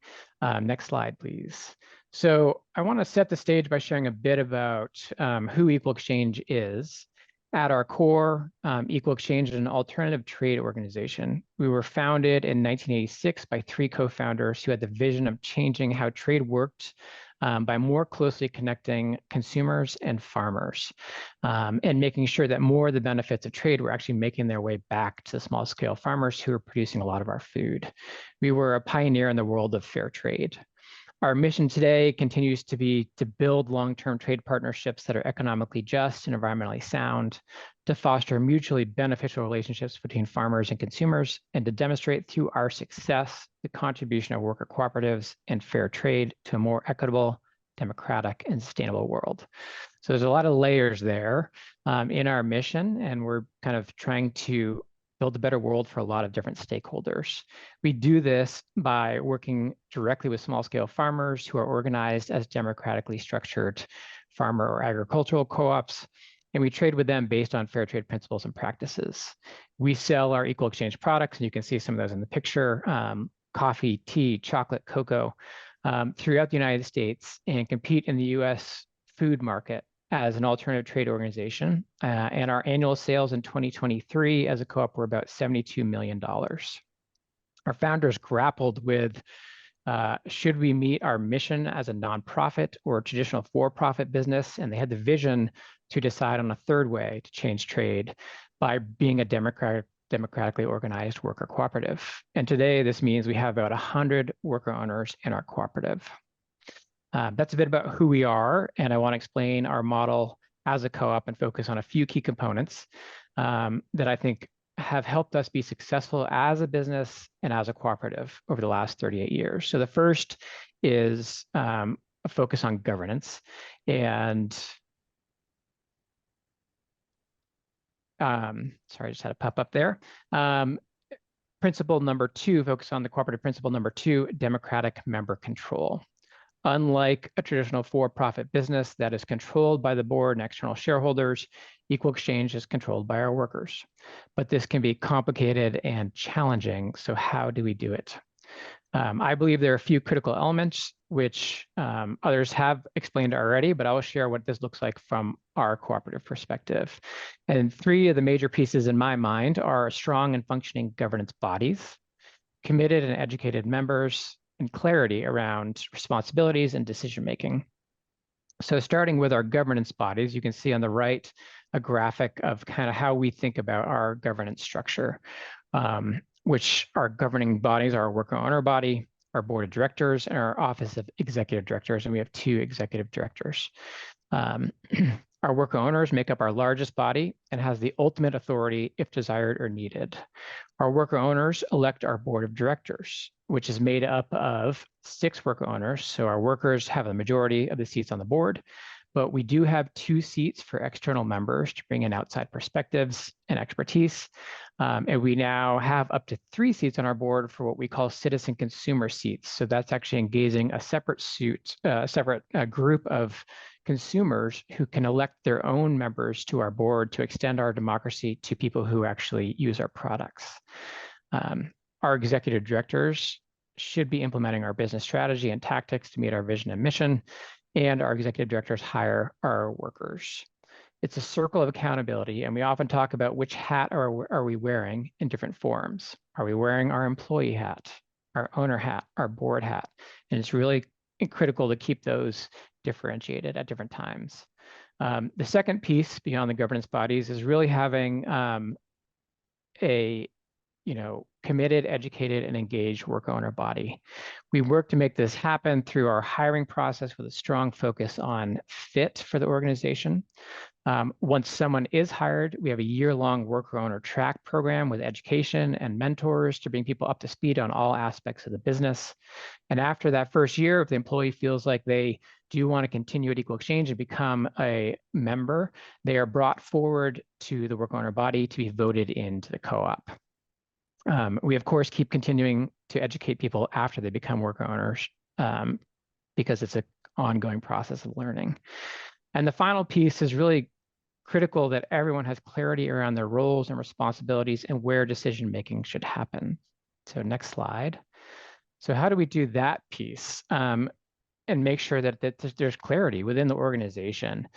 Next slide, please. So I want to set the stage by sharing a bit about who Equal Exchange is. At our core, Equal Exchange is an alternative trade organization. We were founded in 1986 by 3 co-founders who had the vision of changing how trade worked by more closely connecting consumers and farmers and making sure that more of the benefits of trade were actually making their way back to small scale farmers who are producing a lot of our food. We were a pioneer in the world of fair trade. Our mission today continues to be to build long-term trade partnerships that are economically just and environmentally sound, to foster mutually beneficial relationships between farmers and consumers, and to demonstrate through our success the contribution of worker cooperatives and fair trade to a more equitable, democratic, and sustainable world. So there's a lot of layers there in our mission, and we're kind of trying to build a better world for a lot of different stakeholders. We do this by working directly with small-scale farmers who are organized as democratically structured farmer or agricultural co-ops, and we trade with them based on fair trade principles and practices. We sell our Equal Exchange products, and you can see some of those in the picture, coffee, tea, chocolate, cocoa, throughout the United States, and compete in the US food market as an alternative trade organization. And our annual sales in 2023 as a co-op were about $72 million. Our founders grappled with, should we meet our mission as a nonprofit or a traditional for-profit business? And they had the vision to decide on a third way to change trade by being a democratically organized worker cooperative. And today, this means we have about 100 worker owners in our cooperative. That's a bit about who we are, and I want to explain our model as a co-op and focus on a few key components that I think have helped us be successful as a business and as a cooperative over the last 38 years. So the first is a focus on governance, and sorry, I just had a pop up there. Principle number 2, focus on the cooperative principle number 2, democratic member control. Unlike a traditional for-profit business that is controlled by the board and external shareholders, Equal Exchange is controlled by our workers. But this can be complicated and challenging, so how do we do it? I believe there are a few critical elements which others have explained already, but I will share what this looks like from our cooperative perspective. And 3 of the major pieces in my mind are strong and functioning governance bodies, committed and educated members, and clarity around responsibilities and decision-making. So starting with our governance bodies, you can see on the right a graphic of kind of how we think about our governance structure, which our governing bodies are our worker owner body, our board of directors, and our office of executive directors, and we have 2 executive directors. Our worker owners make up our largest body and has the ultimate authority if desired or needed. Our worker owners elect our board of directors, which is made up of 6 worker owners. So our workers have a majority of the seats on the board, but we do have 2 seats for external members to bring in outside perspectives and expertise. And we now have up to 3 seats on our board for what we call citizen consumer seats. So that's actually engaging a separate group of consumers who can elect their own members to our board to extend our democracy to people who actually use our products. Our executive directors should be implementing our business strategy and tactics to meet our vision and mission, and our executive directors hire our workers. It's a circle of accountability, and we often talk about which hat are we wearing in different forms. Are we wearing our employee hat, our owner hat, our board hat? And it's really critical to keep those differentiated at different times. The second piece beyond the governance bodies is really having a committed, educated, and engaged work owner body. We work to make this happen through our hiring process with a strong focus on fit for the organization. Once someone is hired, we have a year-long worker owner track program with education and mentors to bring people up to speed on all aspects of the business. And after that first year, if the employee feels like they do want to continue at equal exchange and become a member, they are brought forward to the work owner body to be voted into the co-op. We, of course, keep continuing to educate people after they become worker owners because it's an ongoing process of learning. And the final piece is really critical that everyone has clarity around their roles and responsibilities and where decision-making should happen. So next slide. So how do we do that piece and make sure that there's clarity within the organization?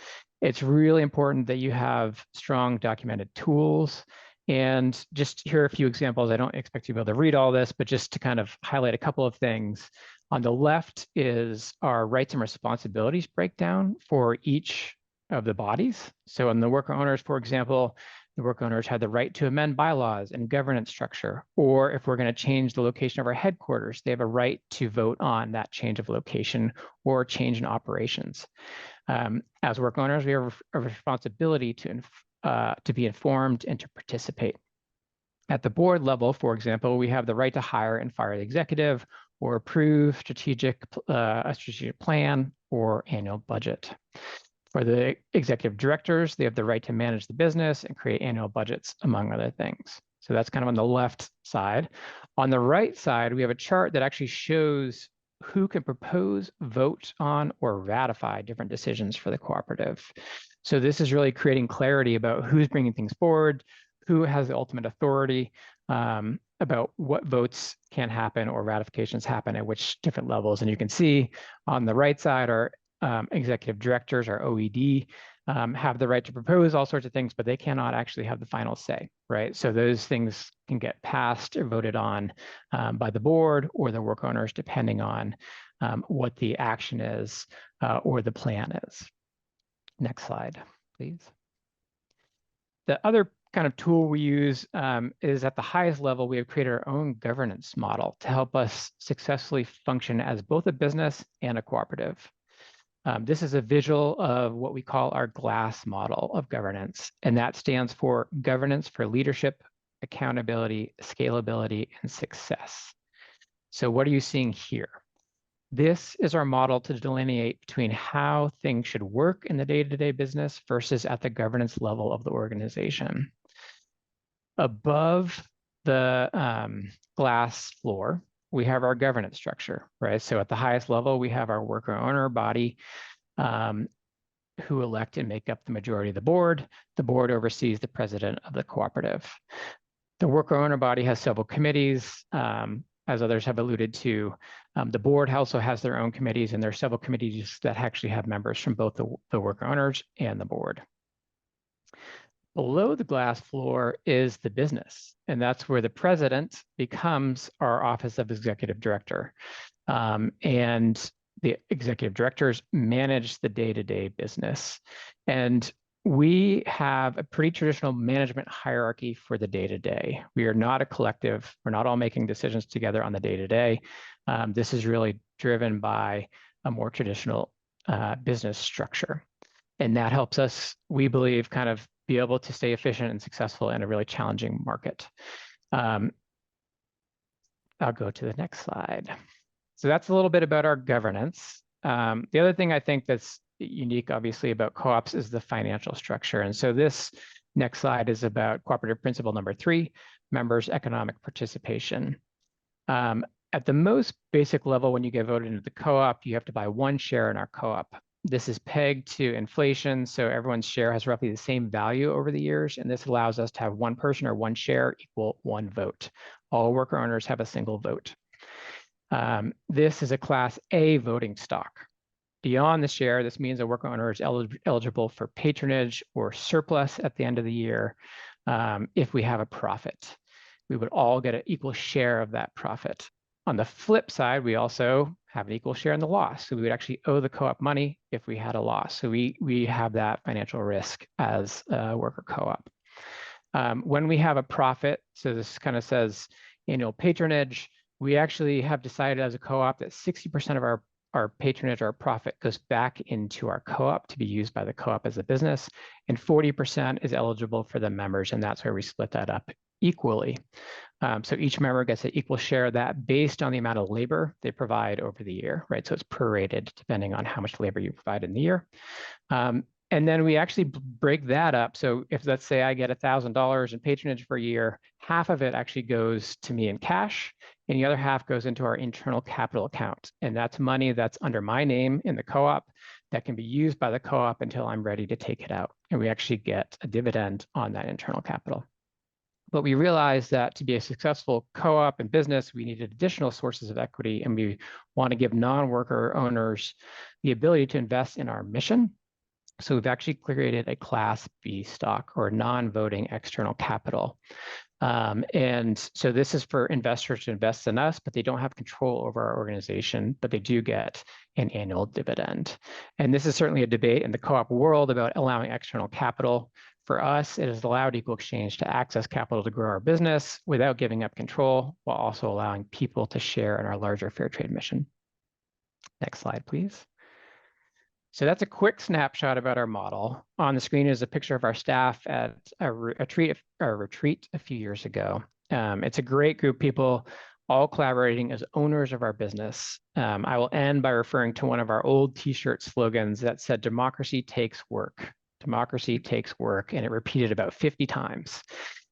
It's really important that you have strong documented tools. And just here are a few examples. I don't expect you to be able to read all this, but just to kind of highlight a couple of things. On the left is our rights and responsibilities breakdown for each of the bodies. So in the worker owners, for example, the worker owners had the right to amend bylaws and governance structure, or if we're going to change the location of our headquarters, they have a right to vote on that change of location or change in operations. As worker owners, we have a responsibility to be informed and to participate. At the board level, for example, we have the right to hire and fire the executive or approve a strategic plan or annual budget. For the executive directors, they have the right to manage the business and create annual budgets, among other things. So that's kind of on the left side. On the right side, we have a chart that actually shows who can propose, vote on, or ratify different decisions for the cooperative. So this is really creating clarity about who's bringing things forward, who has the ultimate authority, about what votes can happen or ratifications happen at which different levels. And you can see on the right side, our executive directors, our OED, have the right to propose all sorts of things, but they cannot actually have the final say, right? So those things can get passed or voted on by the board or the work owners, depending on what the action is or the plan is. Next slide, please. The other kind of tool we use is at the highest level, we have created our own governance model to help us successfully function as both a business and a cooperative. This is a visual of what we call our GLASS model of governance, and that stands for governance for leadership, accountability, scalability, and success. So what are you seeing here? This is our model to delineate between how things should work in the day-to-day business versus at the governance level of the organization. Above the glass floor, we have our governance structure, right? So at the highest level, we have our worker owner body who elect and make up the majority of the board. The board oversees the president of the cooperative. The worker owner body has several committees, as others have alluded to. The board also has their own committees, and there are several committees that actually have members from both the worker owners and the board. Below the glass floor is the business, and that's where the president becomes our office of executive director. And the executive directors manage the day-to-day business. And we have a pretty traditional management hierarchy for the day-to-day. We are not a collective. We're not all making decisions together on the day-to-day. This is really driven by a more traditional business structure. And that helps us, we believe, kind of be able to stay efficient and successful in a really challenging market. I'll go to the next slide. So that's a little bit about our governance. The other thing I think that's unique, obviously, about co-ops is the financial structure. And so this next slide is about cooperative principle number 3, members' economic participation. At the most basic level, when you get voted into the co-op, you have to buy 1 share in our co-op. This is pegged to inflation, so everyone's share has roughly the same value over the years, and this allows us to have 1 person or 1 share equal 1 vote. All worker owners have a single vote. This is a Class A voting stock. Beyond the share, this means a worker owner is eligible for patronage or surplus at the end of the year if we have a profit. We would all get an equal share of that profit. On the flip side, we also have an equal share in the loss. So we would actually owe the co-op money if we had a loss. So we have that financial risk as a worker co-op. When we have a profit, so this kind of says annual patronage, we actually have decided as a co-op that 60% of our patronage, our profit, goes back into our co-op to be used by the co-op as a business, and 40% is eligible for the members, and that's where we split that up equally. So each member gets an equal share of that based on the amount of labor they provide over the year, right? So it's prorated depending on how much labor you provide in the year. And then we actually break that up. So if, let's say, I get $1,000 in patronage per year, half of it actually goes to me in cash, and the other half goes into our internal capital account. And that's money that's under my name in the co-op that can be used by the co-op until I'm ready to take it out. And we actually get a dividend on that internal capital. But we realized that to be a successful co-op and business, we needed additional sources of equity, and we want to give non-worker owners the ability to invest in our mission. So we've actually created a Class B stock, or non-voting external capital. And so this is for investors to invest in us, but they don't have control over our organization, but they do get an annual dividend. And this is certainly a debate in the co-op world about allowing external capital. For us, it has allowed Equal Exchange to access capital to grow our business without giving up control, while also allowing people to share in our larger fair trade mission. Next slide, please. So that's a quick snapshot about our model. On the screen is a picture of our staff at a retreat a few years ago. It's a great group of people, all collaborating as owners of our business. I will end by referring to one of our old t-shirt slogans that said, "Democracy takes work." Democracy takes work, and it repeated about 50 times.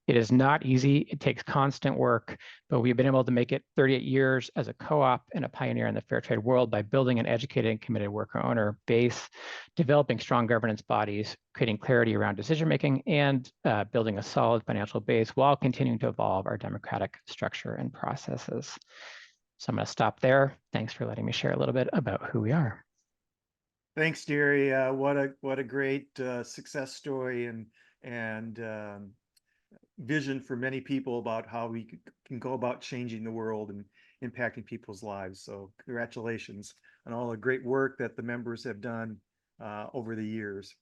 It is not easy. It takes constant work, but we've been able to make it 38 years as a co-op and a pioneer in the fair trade world by building an educated and committed worker owner base, developing strong governance bodies, creating clarity around decision-making, and building a solid financial base while continuing to evolve our democratic structure and processes. So I'm going to stop there. Thanks for letting me share a little bit about who we are. Thanks, Jerry. What a great success story and vision for many people about how we can go about changing the world and impacting people's lives. So congratulations on all the great work that the members have done over the years.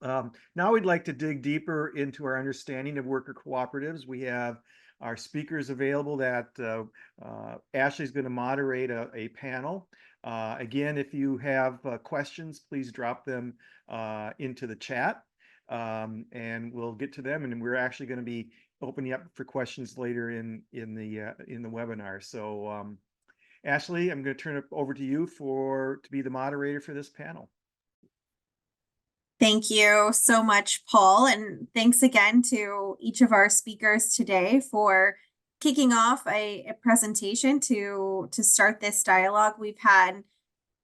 Now we'd like to dig deeper into our understanding of worker cooperatives. We have our speakers available that Ashley's going to moderate a panel. Again, if you have questions, please drop them into the chat and we'll get to them. And we're actually going to be opening up for questions later in the webinar. So Ashley, I'm going to turn it over to you to be the moderator for this panel. Thank you so much, Paul. And thanks again to each of our speakers today for kicking off a presentation to start this dialogue. We've had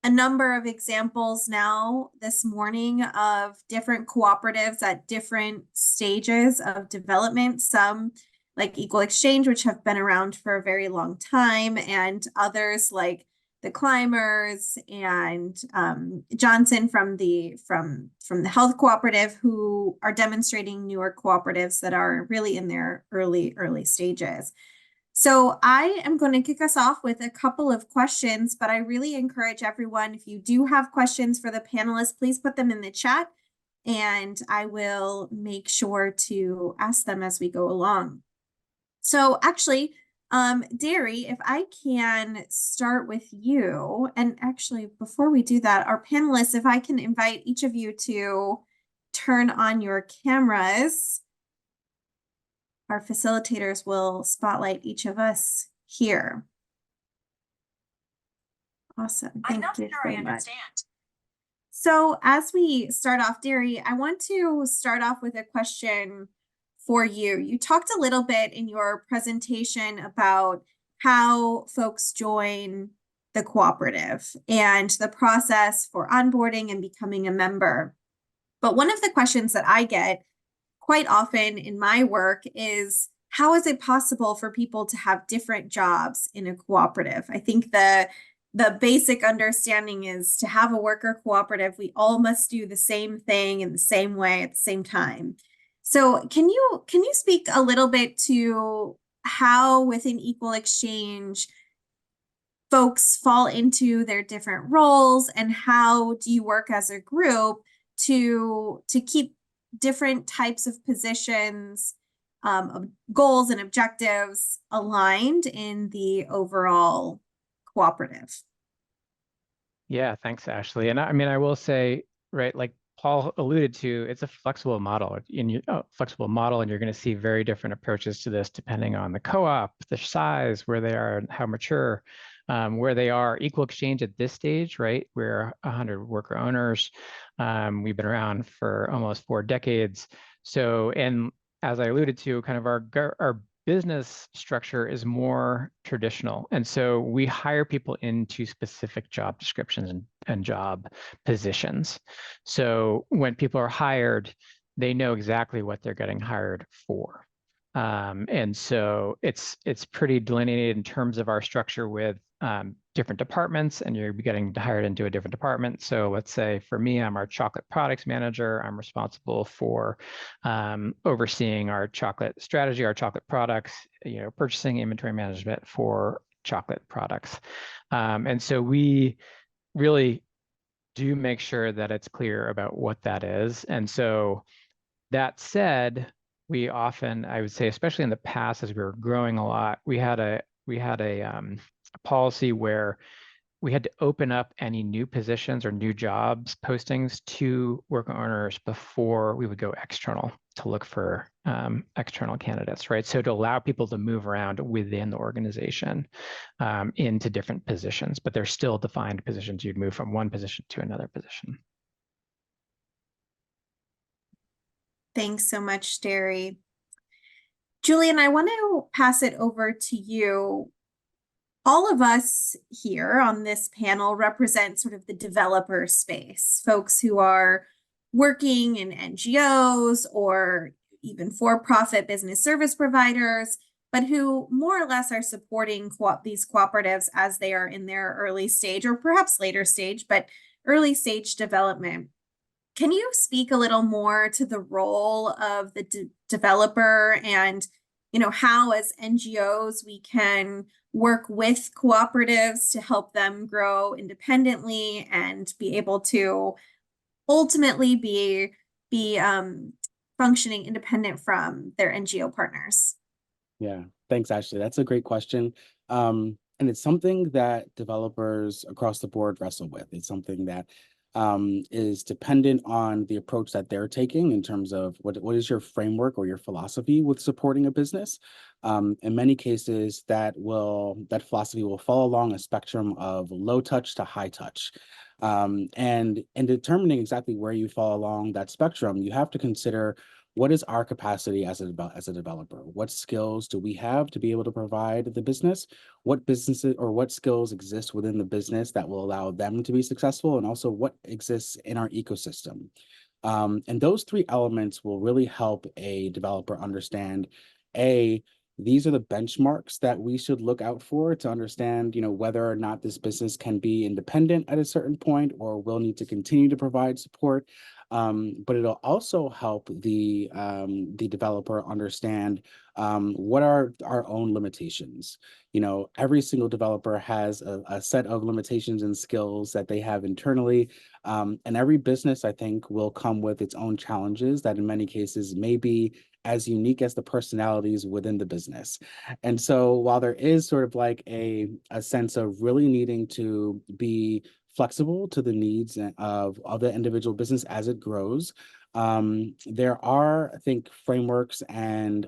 a number of examples now this morning of different cooperatives at different stages of development, some like Equal Exchange, which have been around for a very long time, and others like the Climbers and Johnson from the Health Cooperative, who are demonstrating newer cooperatives that are really in their early stages. So I am going to kick us off with a couple of questions, but I really encourage everyone, if you do have questions for the panelists, please put them in the chat and I will make sure to ask them as we go along. So actually, Derry, if I can start with you, and actually before we do that, our panelists, if I can invite each of you to turn on your cameras, our facilitators will spotlight each of us here. Awesome. Thank you very much. So as we start off, Derry, I want to start off with a question for you. You talked a little bit in your presentation about how folks join the cooperative and the process for onboarding and becoming a member. But one of the questions that I get quite often in my work is, how is it possible for people to have different jobs in a cooperative? I think the the basic understanding is to have a worker cooperative, we all must do the same thing in the same way at the same time. So can you speak a little bit to how within Equal Exchange folks fall into their different roles, and how do you work as a group to keep different types of positions, goals and objectives aligned in the overall cooperative? Yeah, thanks, Ashley. And I mean, I will say, right, like Paul alluded to, it's a flexible model. And you're going to see very different approaches to this depending on the co-op, the size, where they are, and how mature, where they are. Equal Exchange at this stage, right? We're 100 worker owners. We've been around for almost 4 decades. So, and as I alluded to, kind of our business structure is more traditional. And so we hire people into specific job descriptions and job positions. So when people are hired, they know exactly what they're getting hired for. And so it's pretty delineated in terms of our structure with different departments, and you're getting hired into a different department. So let's say for me, I'm our chocolate products manager. I'm responsible for overseeing our chocolate strategy, our chocolate products, purchasing, inventory management for chocolate products. And so we really do make sure that it's clear about what that is. And so that said, we often, I would say, especially in the past, as we were growing a lot, we had a policy where we had to open up any new positions or new jobs postings to worker owners before we would go external to look for external candidates, right? So to allow people to move around within the organization into different positions, but they're still defined positions. You'd move from one position to another position. Thanks so much, Derry. Julian, I want to pass it over to you. All of us here on this panel represent sort of the developer space, folks who are working in NGOs or even for-profit business service providers, but who more or less are supporting these cooperatives as they are in their early stage, or perhaps later stage, but early stage development. Can you speak a little more to the role of the developer and, how as NGOs we can work with cooperatives to help them grow independently and be able to ultimately be functioning independent from their NGO partners? Yeah, thanks, Ashley. That's a great question. And it's something that developers across the board wrestle with. It's something that is dependent on the approach that they're taking in terms of what is your framework or your philosophy with supporting a business. In many cases, that philosophy will fall along a spectrum of low touch to high touch. And in determining exactly where you fall along that spectrum, you have to consider, what is our capacity as a developer? What skills do we have to be able to provide the business? What businesses or what skills exist within the business that will allow them to be successful? And also what exists in our ecosystem? And those 3 elements will really help a developer understand, these are the benchmarks that we should look out for to understand, whether or not this business can be independent at a certain point or will need to continue to provide support. But it'll also help the developer understand what are our own limitations. Every single developer has a set of limitations and skills that they have internally. And every business, I think, will come with its own challenges that in many cases may be as unique as the personalities within the business. And so while there is sort of like a sense of really needing to be flexible to the needs of the individual business as it grows, there are, I think, frameworks and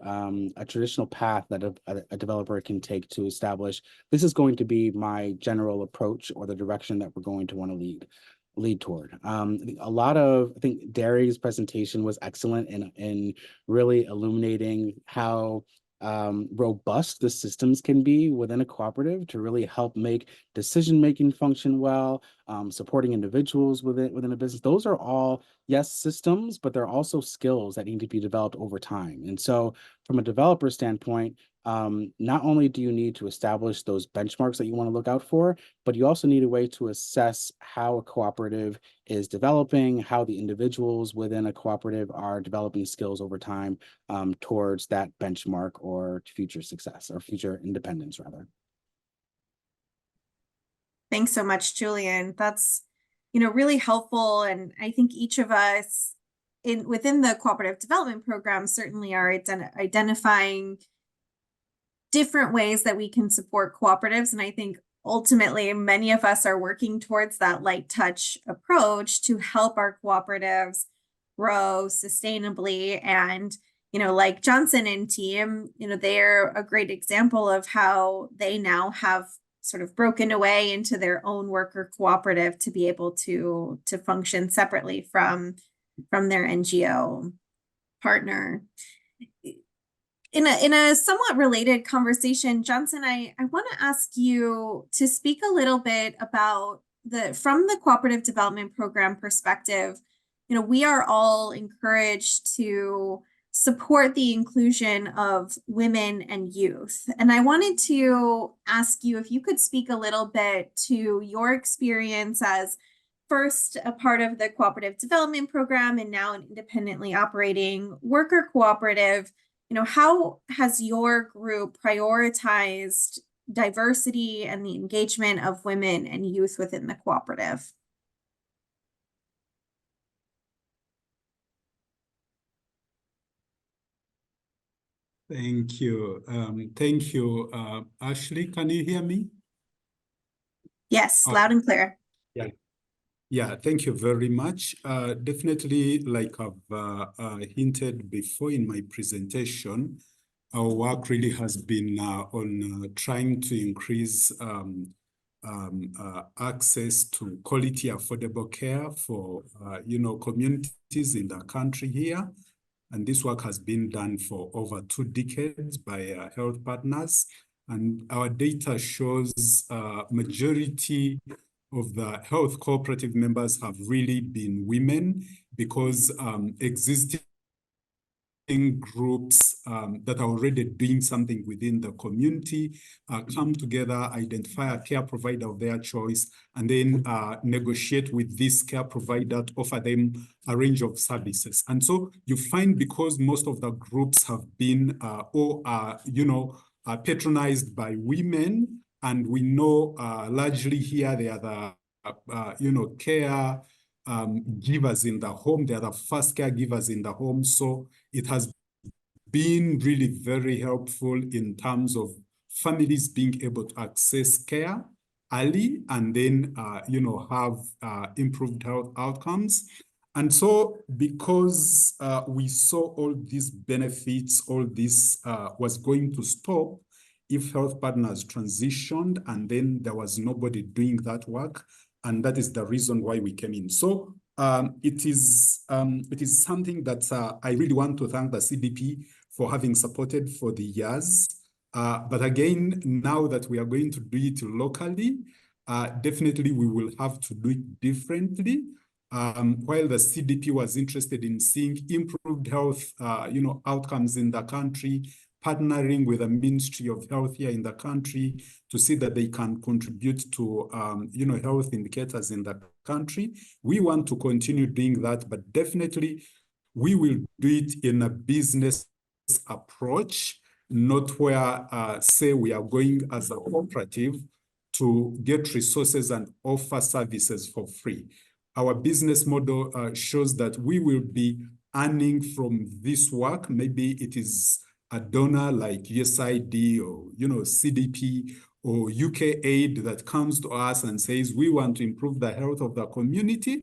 a traditional path that a developer can take to establish, this is going to be my general approach or the direction that we're going to want to lead toward. I think Derry's presentation was excellent in really illuminating how robust the systems can be within a cooperative to really help make decision-making function well, supporting individuals within a business. Those are all, yes, systems, but they're also skills that need to be developed over time. And so from a developer standpoint, not only do you need to establish those benchmarks that you want to look out for, but you also need a way to assess how a cooperative is developing, how the individuals within a cooperative are developing skills over time towards that benchmark or future success or future independence, rather. Thanks so much, Julian. That's, really helpful. And I think each of us within the cooperative development program certainly are identifying different ways that we can support cooperatives. And I think ultimately many of us are working towards that light touch approach to help our cooperatives grow sustainably. And, like Johnson and team, they're a great example of how they now have sort of broken away into their own worker cooperative to be able to function separately from their NGO partner. In a somewhat related conversation, Johnson, I want to ask you to speak a little bit about from the cooperative development program perspective. We are all encouraged to support the inclusion of women and youth. And I wanted to ask you if you could speak a little bit to your experience as first a part of the cooperative development program and now an independently operating worker cooperative. How has your group prioritized diversity and the engagement of women and youth within the cooperative? Thank you. Thank you, Ashley. Can you hear me? Yes, loud and clear. Yeah. Yeah, thank you very much. Definitely, like I've hinted before in my presentation, our work really has been on trying to increase access to quality, affordable care for, communities in the country here. And this work has been done for over 2 decades by health partners. And our data shows majority of the health cooperative members have really been women, because existing groups that are already doing something within the community come together, identify a care provider of their choice, and then negotiate with this care provider to offer them a range of services. And so you find, because most of the groups have been patronized by women, and we know largely here they are the care givers in the home. They are the first caregivers in the home. So it has been really very helpful in terms of families being able to access care early and then, have improved health outcomes. And so because we saw all these benefits, all this was going to stop if health partners transitioned, and then there was nobody doing that work. And that is the reason why we came in. So it is something that I really want to thank the CDP for having supported for the years. But again, now that we are going to do it locally, definitely we will have to do it differently. While the CDP was interested in seeing improved health, outcomes in the country, partnering with the Ministry of Health here in the country to see that they can contribute to, health indicators in the country. We want to continue doing that, but definitely we will do it in a business approach, not where, say, we are going as a cooperative to get resources and offer services for free. Our business model shows that we will be earning from this work. Maybe it is a donor like USAID or CDP or UK Aid that comes to us and says, we want to improve the health of the community.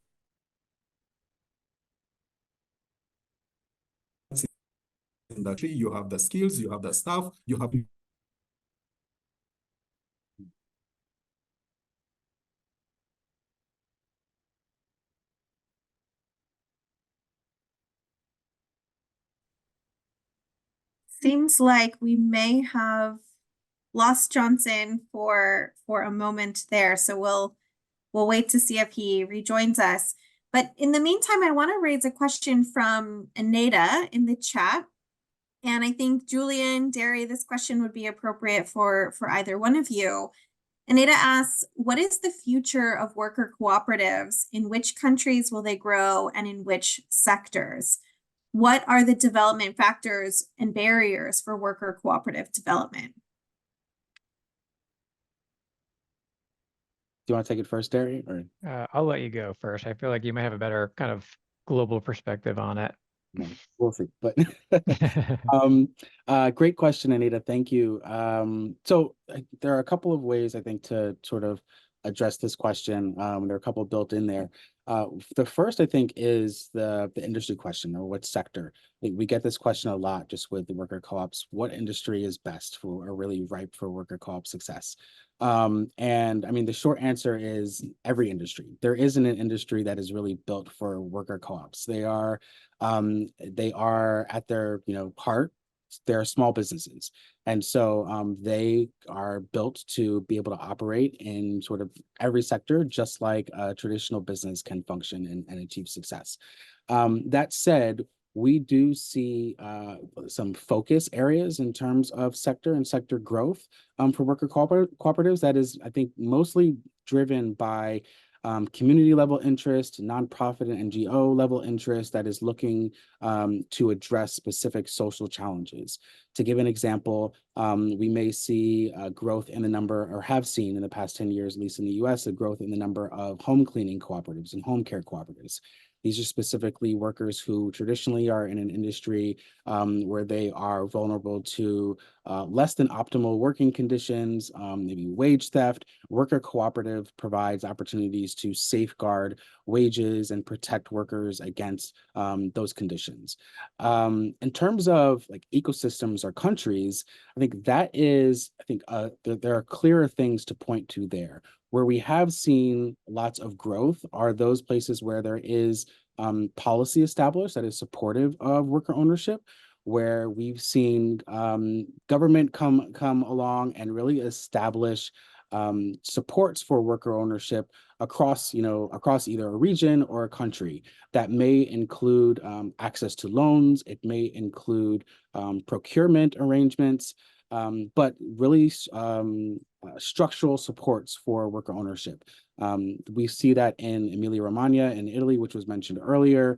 In the tree, you have the skills, you have the staff, you have Seems like we may have lost Johnson for a moment there. So we'll wait to see if he rejoins us. But in the meantime, I want to raise a question from Aneta in the chat. And I think Julian, Derry, this question would be appropriate for either one of you. Anita asks, what is the future of worker cooperatives? In which countries will they grow and in which sectors? What are the development factors and barriers for worker cooperative development? Do you want to take it first, Derry? Or I'll let you go first. I feel like you might have a better kind of global perspective on it. we'll see. But great question, Anita. Thank you. So there are a couple of ways I think to sort of address this question. There are a couple built in there. The first, I think, is the industry question, or what sector. We get this question a lot just with the worker co-ops. What industry is best for, or really ripe for worker co-op success? And I mean, the short answer is every industry. There isn't an industry that is really built for worker co-ops. They are at their heart, they're small businesses, and so they are built to be able to operate in sort of every sector, just like a traditional business can function and achieve success. That said, we do see some focus areas in terms of sector and sector growth for worker cooperatives. That is, I think, mostly driven by community level interest, nonprofit and NGO level interest that is looking to address specific social challenges. To give an example, we may see growth in the number, or have seen in the past 10 years, at least in the US, a growth in the number of home cleaning cooperatives and home care cooperatives. These are specifically workers who traditionally are in an industry where they are vulnerable to less than optimal working conditions, maybe wage theft. Worker cooperative provides opportunities to safeguard wages and protect workers against those conditions. In terms of like ecosystems or countries, I think there are clearer things to point to there. Where we have seen lots of growth are those places where there is policy established that is supportive of worker ownership, where we've seen government come along and really establish supports for worker ownership across either a region or a country. That may include access to loans, it may include procurement arrangements, but really structural supports for worker ownership. We see that in Emilia-Romagna in Italy, which was mentioned earlier.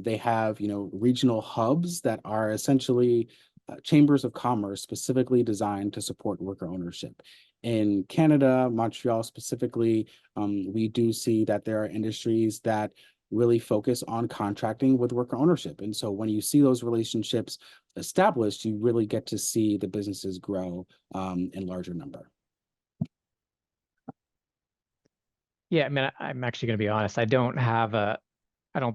They have regional hubs that are essentially chambers of commerce specifically designed to support worker ownership. In Canada, Montreal specifically, we do see that there are industries that really focus on contracting with worker ownership. And so when you see those relationships established, you really get to see the businesses grow in larger number. Yeah, I mean, I'm actually going to be honest. I don't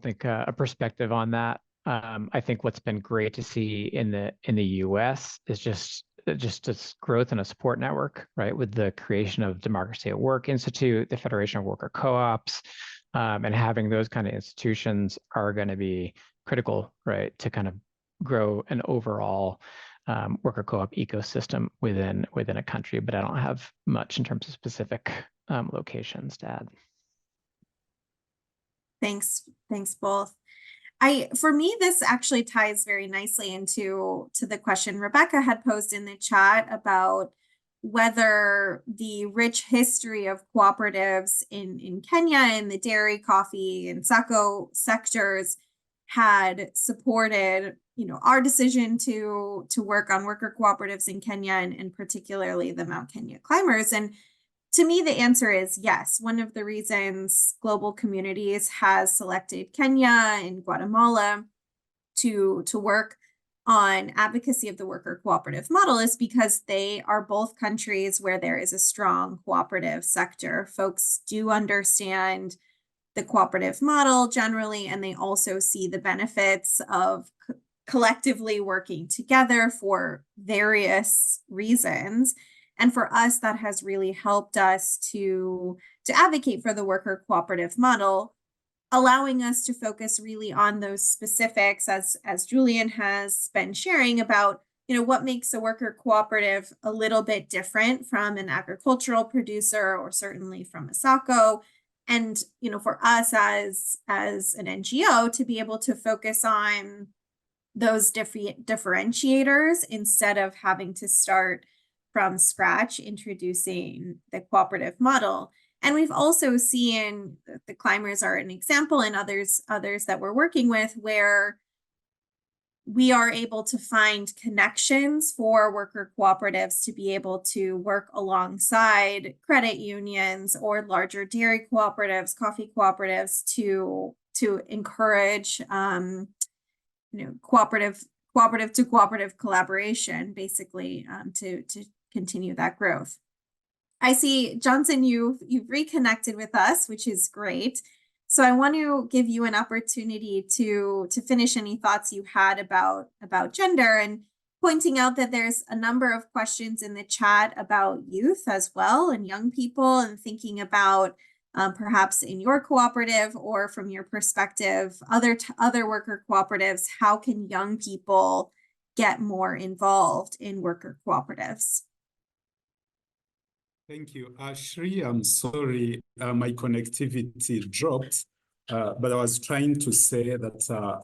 think a perspective on that. I think what's been great to see in the U.S. is just its growth in a support network, right? With the creation of Democracy at Work Institute, the Federation of Worker Co-ops, and having those kind of institutions are going to be critical, right, to kind of grow an overall worker co-op ecosystem within a country. But I don't have much in terms of specific locations to add. Thanks both. For me, this actually ties very nicely into the question Rebecca had posed in the chat about whether the rich history of cooperatives in Kenya in the dairy, coffee, and sacco sectors had supported, our decision to work on worker cooperatives in Kenya and particularly the Mount Kenya climbers. And to me, the answer is yes. One of the reasons Global Communities has selected Kenya and Guatemala to work on advocacy of the worker cooperative model is because they are both countries where there is a strong cooperative sector. Folks do understand the cooperative model generally, and they also see the benefits of collectively working together for various reasons. And for us, that has really helped us to advocate for the worker cooperative model, allowing us to focus really on those specifics, as Julian has been sharing about, what makes a worker cooperative a little bit different from an agricultural producer or certainly from a SACCO. And, for us as an NGO to be able to focus on those differentiators instead of having to start from scratch introducing the cooperative model. And we've also seen the climbers are an example, and others that we're working with, where we are able to find connections for worker cooperatives to be able to work alongside credit unions or larger dairy cooperatives, coffee cooperatives, to encourage cooperative to cooperative collaboration, basically, to continue that growth. I see, Johnson, you've reconnected with us, which is great. So I want to give you an opportunity to finish any thoughts you had about gender, and pointing out that there's a number of questions in the chat about youth as well, and young people, and thinking about perhaps in your cooperative or from your perspective, other worker cooperatives, how can young people get more involved in worker cooperatives? Thank you. Shri, I'm sorry, my connectivity dropped, but I was trying to say that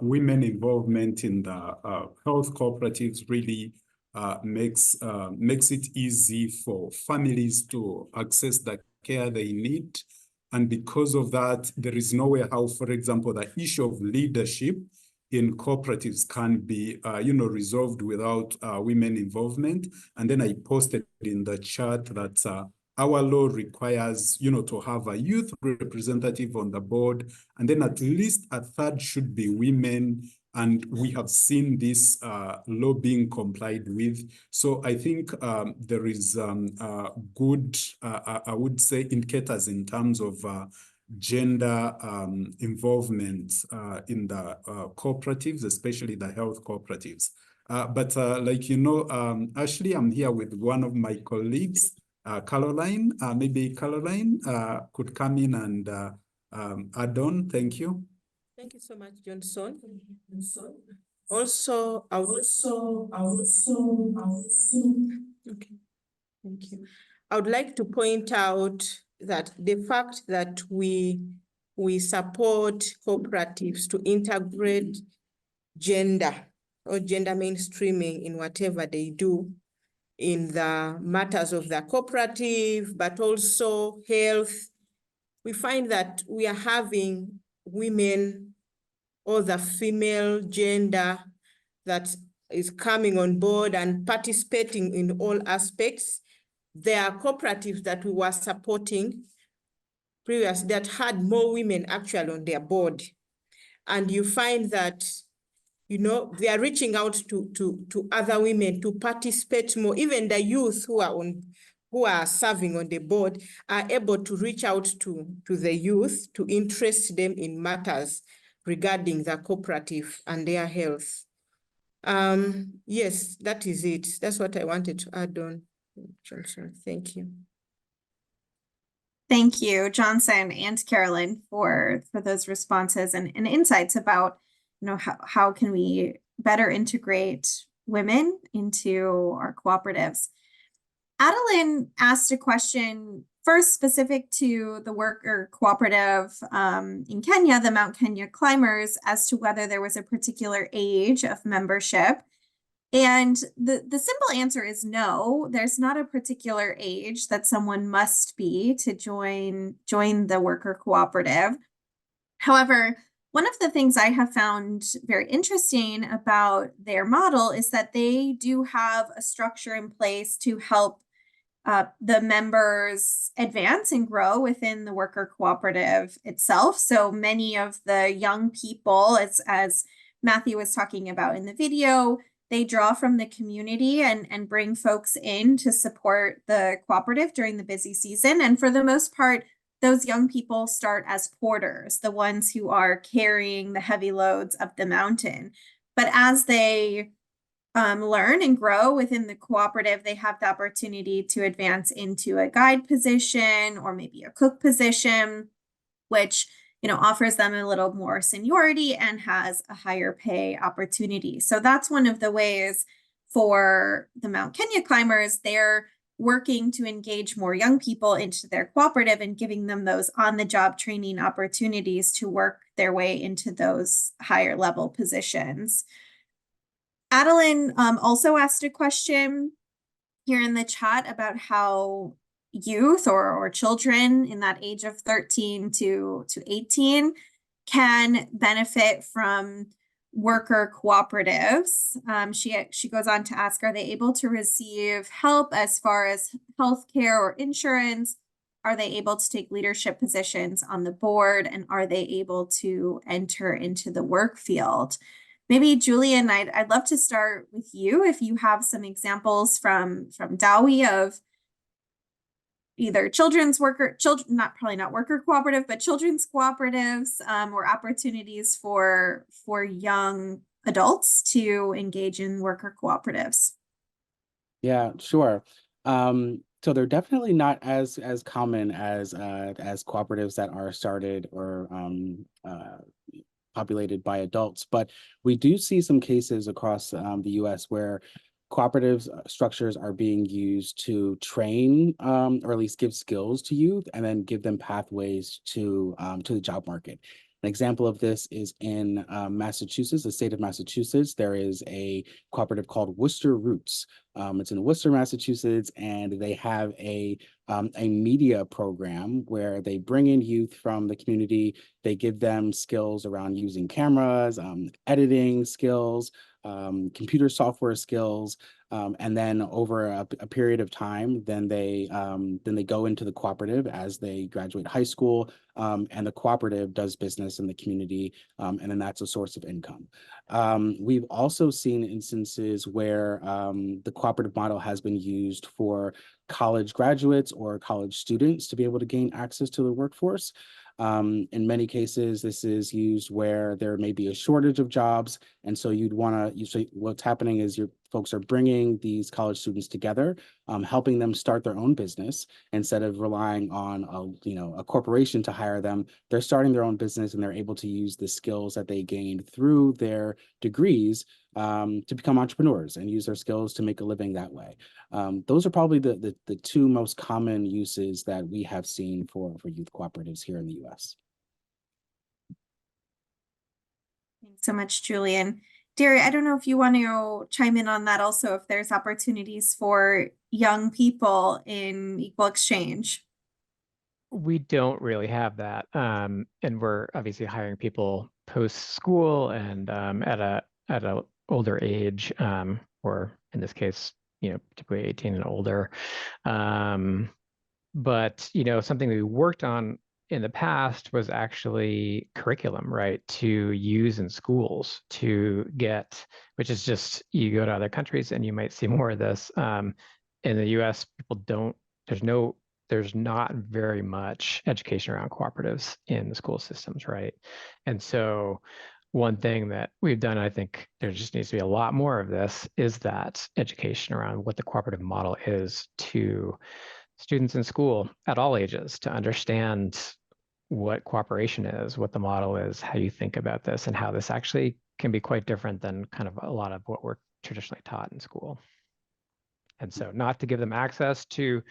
women involvement in the health cooperatives really makes it easy for families to access the care they need. And because of that, there is no way how, for example, the issue of leadership in cooperatives can be, resolved without women involvement. And then I posted in the chat that our law requires, to have a youth representative on the board, and then at least a third should be women. And we have seen this law being complied with. So I think there is good, I would say, indicators in terms of gender involvement in the cooperatives, especially the health cooperatives. But Ashley, I'm here with one of my colleagues, Caroline. Maybe Caroline could come in and add on. Thank you. Thank you so much, Johnson. Also, okay, thank you. I would like to point out that the fact that we support cooperatives to integrate gender or gender mainstreaming in whatever they do in the matters of the cooperative, but also health, we find that we are having women or the female gender that is coming on board and participating in all aspects. There are cooperatives that we were supporting previously that had more women actually on their board. And you find that, they are reaching out to other women to participate more. Even the youth who are serving on the board are able to reach out to the youth to interest them in matters regarding the cooperative and their health. Yes, that is it. That's what I wanted to add on, Johnson. Thank you. Thank you, Johnson and Carolyn, for those responses and insights about, how can we better integrate women into our cooperatives. Adeline asked a question first specific to the worker cooperative in Kenya, the Mount Kenya Climbers, as to whether there was a particular age of membership. And the simple answer is no, there's not a particular age that someone must be to join the worker cooperative. However, one of the things I have found very interesting about their model is that they do have a structure in place to help the members advance and grow within the worker cooperative itself. So many of the young people, as Matthew was talking about in the video, they draw from the community and bring folks in to support the cooperative during the busy season. And for the most part, those young people start as porters, the ones who are carrying the heavy loads up the mountain. But as they learn and grow within the cooperative, they have the opportunity to advance into a guide position or maybe a cook position, which offers them a little more seniority and has a higher pay opportunity. So that's one of the ways for the Mount Kenya climbers. They're working to engage more young people into their cooperative and giving them those on-the-job training opportunities to work their way into those higher level positions. Adeline also asked a question here in the chat about how youth or children in that age of 13 to 18 can benefit from worker cooperatives. She goes on to ask, are they able to receive help as far as healthcare or insurance? Are they able to take leadership positions on the board? And are they able to enter into the work field? Maybe Julian, I'd love to start with you if you have some examples from DAWI of either probably not worker cooperative, but children's cooperatives or opportunities for young adults to engage in worker cooperatives. Yeah, sure. So they're definitely not as common as cooperatives that are started or populated by adults, but we do see some cases across the U.S. where cooperative structures are being used to train or at least give skills to youth and then give them pathways to the job market. An example of this is in Massachusetts, the state of Massachusetts. There is a cooperative called Worcester Roots. It's in Worcester, Massachusetts, and they have a media program where they bring in youth from the community. They give them skills around using cameras, editing skills, computer software skills, and then over a period of time, then they go into the cooperative as they graduate high school, and the cooperative does business in the community, and then that's a source of income. We've also seen instances where the cooperative model has been used for college graduates or college students to be able to gain access to the workforce. In many cases, this is used where there may be a shortage of jobs. And so what's happening is your folks are bringing these college students together, helping them start their own business instead of relying on a corporation to hire them. They're starting their own business and they're able to use the skills that they gained through their degrees to become entrepreneurs and use their skills to make a living that way. Those are probably the two most common uses that we have seen for youth cooperatives here in the U.S. Thanks so much, Julian. Derry, I don't know if you want to chime in on that also, if there's opportunities for young people in equal exchange. We don't really have that. And we're obviously hiring people post-school and at a older age, or in this case, typically 18 and older. But, something we worked on in the past was actually curriculum, right, to use in schools to get, which is just, you go to other countries and you might see more of this. In the US, there's not very much education around cooperatives in the school systems, right? And so one thing that we've done, I think there just needs to be a lot more of this, is that education around what the cooperative model is to students in school at all ages, to understand what cooperation is, what the model is, how you think about this, and how this actually can be quite different than kind of a lot of what we're traditionally taught in school. And so not to give them access to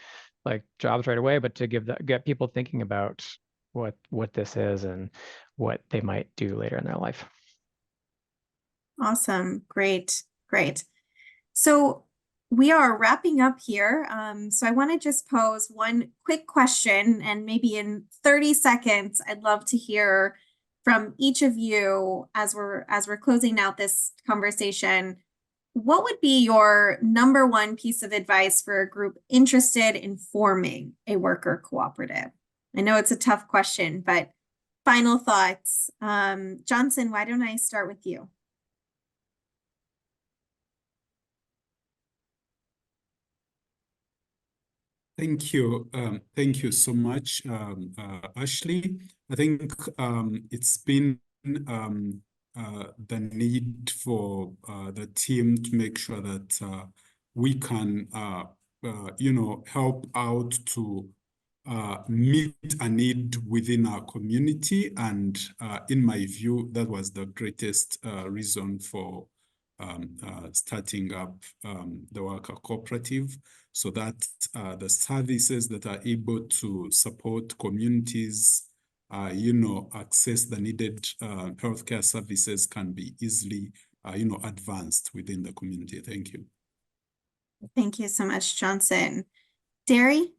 like jobs right away, but to get people thinking about what this is and what they might do later in their life. Awesome. Great. So we are wrapping up here. So I want to just pose one quick question, and maybe in 30 seconds, I'd love to hear from each of you as we're closing out this conversation. What would be your number one piece of advice for a group interested in forming a worker cooperative? I know it's a tough question, but final thoughts. Johnson, why don't I start with you? Thank you. Thank you so much, Ashley. I think it's been the need for the team to make sure that we can, help out to meet a need within our community. And in my view, that was the greatest reason for starting up the worker cooperative, so that the services that are able to support communities, access the needed healthcare services can be easily, advanced within the community. Thank you. Thank you so much, Johnson. Derry?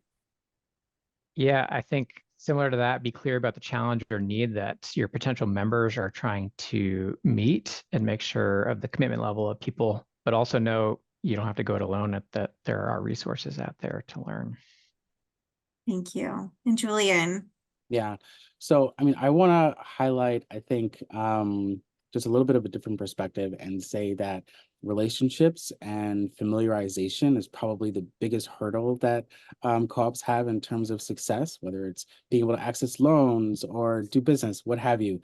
Yeah, I think similar to that, be clear about the challenge or need that your potential members are trying to meet and make sure of the commitment level of people, but also know you don't have to go it alone, that there are resources out there to learn. Thank you. And Julian? Yeah. So, I mean, I want to highlight, I think, just a little bit of a different perspective and say that relationships and familiarization is probably the biggest hurdle that co-ops have in terms of success, whether it's being able to access loans or do business, what have you.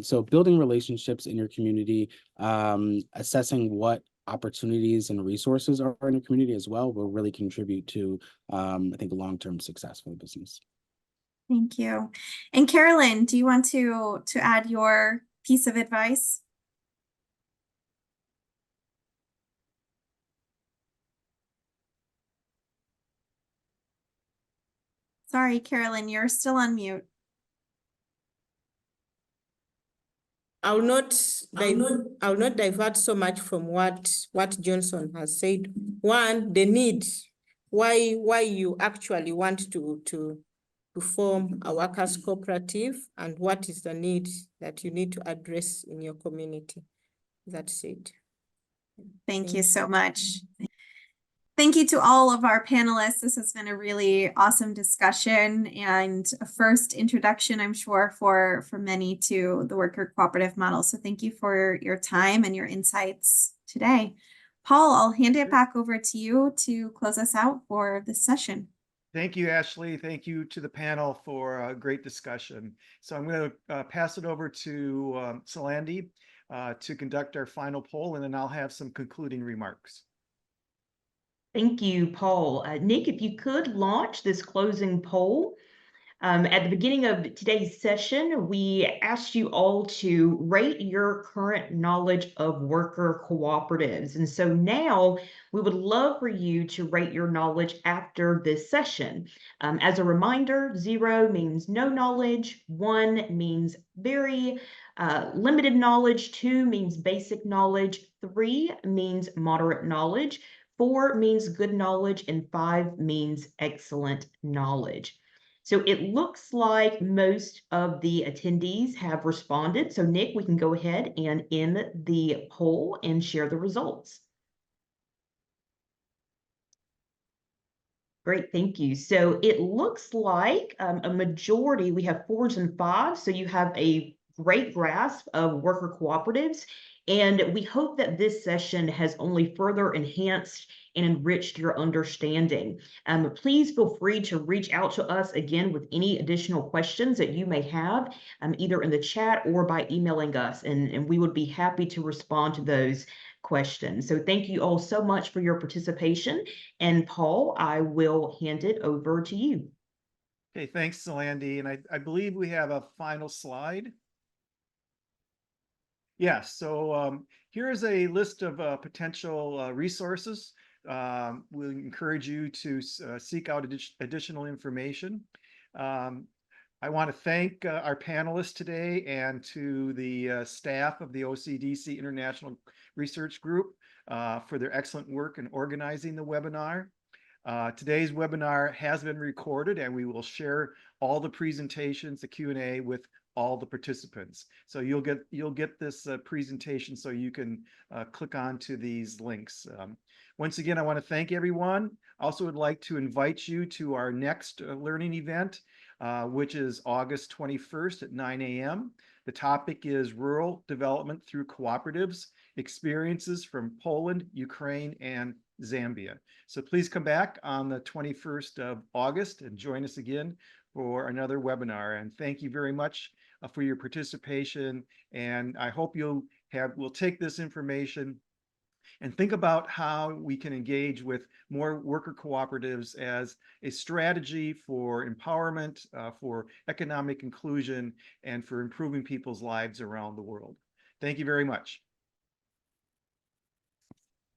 So building relationships in your community, assessing what opportunities and resources are in your community as well will really contribute to, I think, long-term success for the business. Thank you. And Carolyn, do you want to add your piece of advice? Sorry, Carolyn, you're still on mute. I'll not divert so much from what Johnson has said. One, the need, why you actually want to form a workers' cooperative, and what is the need that you need to address in your community. That's it. Thank you so much. Thank you to all of our panelists. This has been a really awesome discussion and a first introduction, I'm sure, for many to the worker cooperative model. So thank you for your time and your insights today. Paul, I'll hand it back over to you to close us out for this session. Thank you, Ashley. Thank you to the panel for a great discussion. So I'm going to pass it over to Salandi to conduct our final poll, and then I'll have some concluding remarks. Thank you, Paul. Nick, if you could launch this closing poll. At the beginning of today's session, we asked you all to rate your current knowledge of worker cooperatives. And so now we would love for you to rate your knowledge after this session. As a reminder, 0 means no knowledge, 1 means very limited knowledge, 2 means basic knowledge, 3 means moderate knowledge, 4 means good knowledge, and 5 means excellent knowledge. So it looks like most of the attendees have responded. So Nick, we can go ahead and end the poll and share the results. Great, thank you. So it looks like a majority, we have 4s and 5s. So you have a great grasp of worker cooperatives. And we hope that this session has only further enhanced and enriched your understanding. Please feel free to reach out to us again with any additional questions that you may have, either in the chat or by emailing us, and we would be happy to respond to those questions. So thank you all so much for your participation. And Paul, I will hand it over to you. Okay, thanks, Salandi. And I believe we have a final slide. Yes, so here's a list of potential resources. We'll encourage you to seek out additional information. I want to thank our panelists today and to the staff of the OCDC International Research Group for their excellent work in organizing the webinar. Today's webinar has been recorded, and we will share all the presentations, the Q&A, with all the participants. So you'll get this presentation so you can click on to these links. Once again, I want to thank everyone. I also would like to invite you to our next learning event, which is August 21st at 9 a.m. The topic is Rural Development Through Cooperatives, Experiences from Poland, Ukraine, and Zambia. So please come back on the 21st of August and join us again for another webinar. And thank you very much for your participation. And I hope we'll take this information and think about how we can engage with more worker cooperatives as a strategy for empowerment, for economic inclusion, and for improving people's lives around the world. Thank you very much.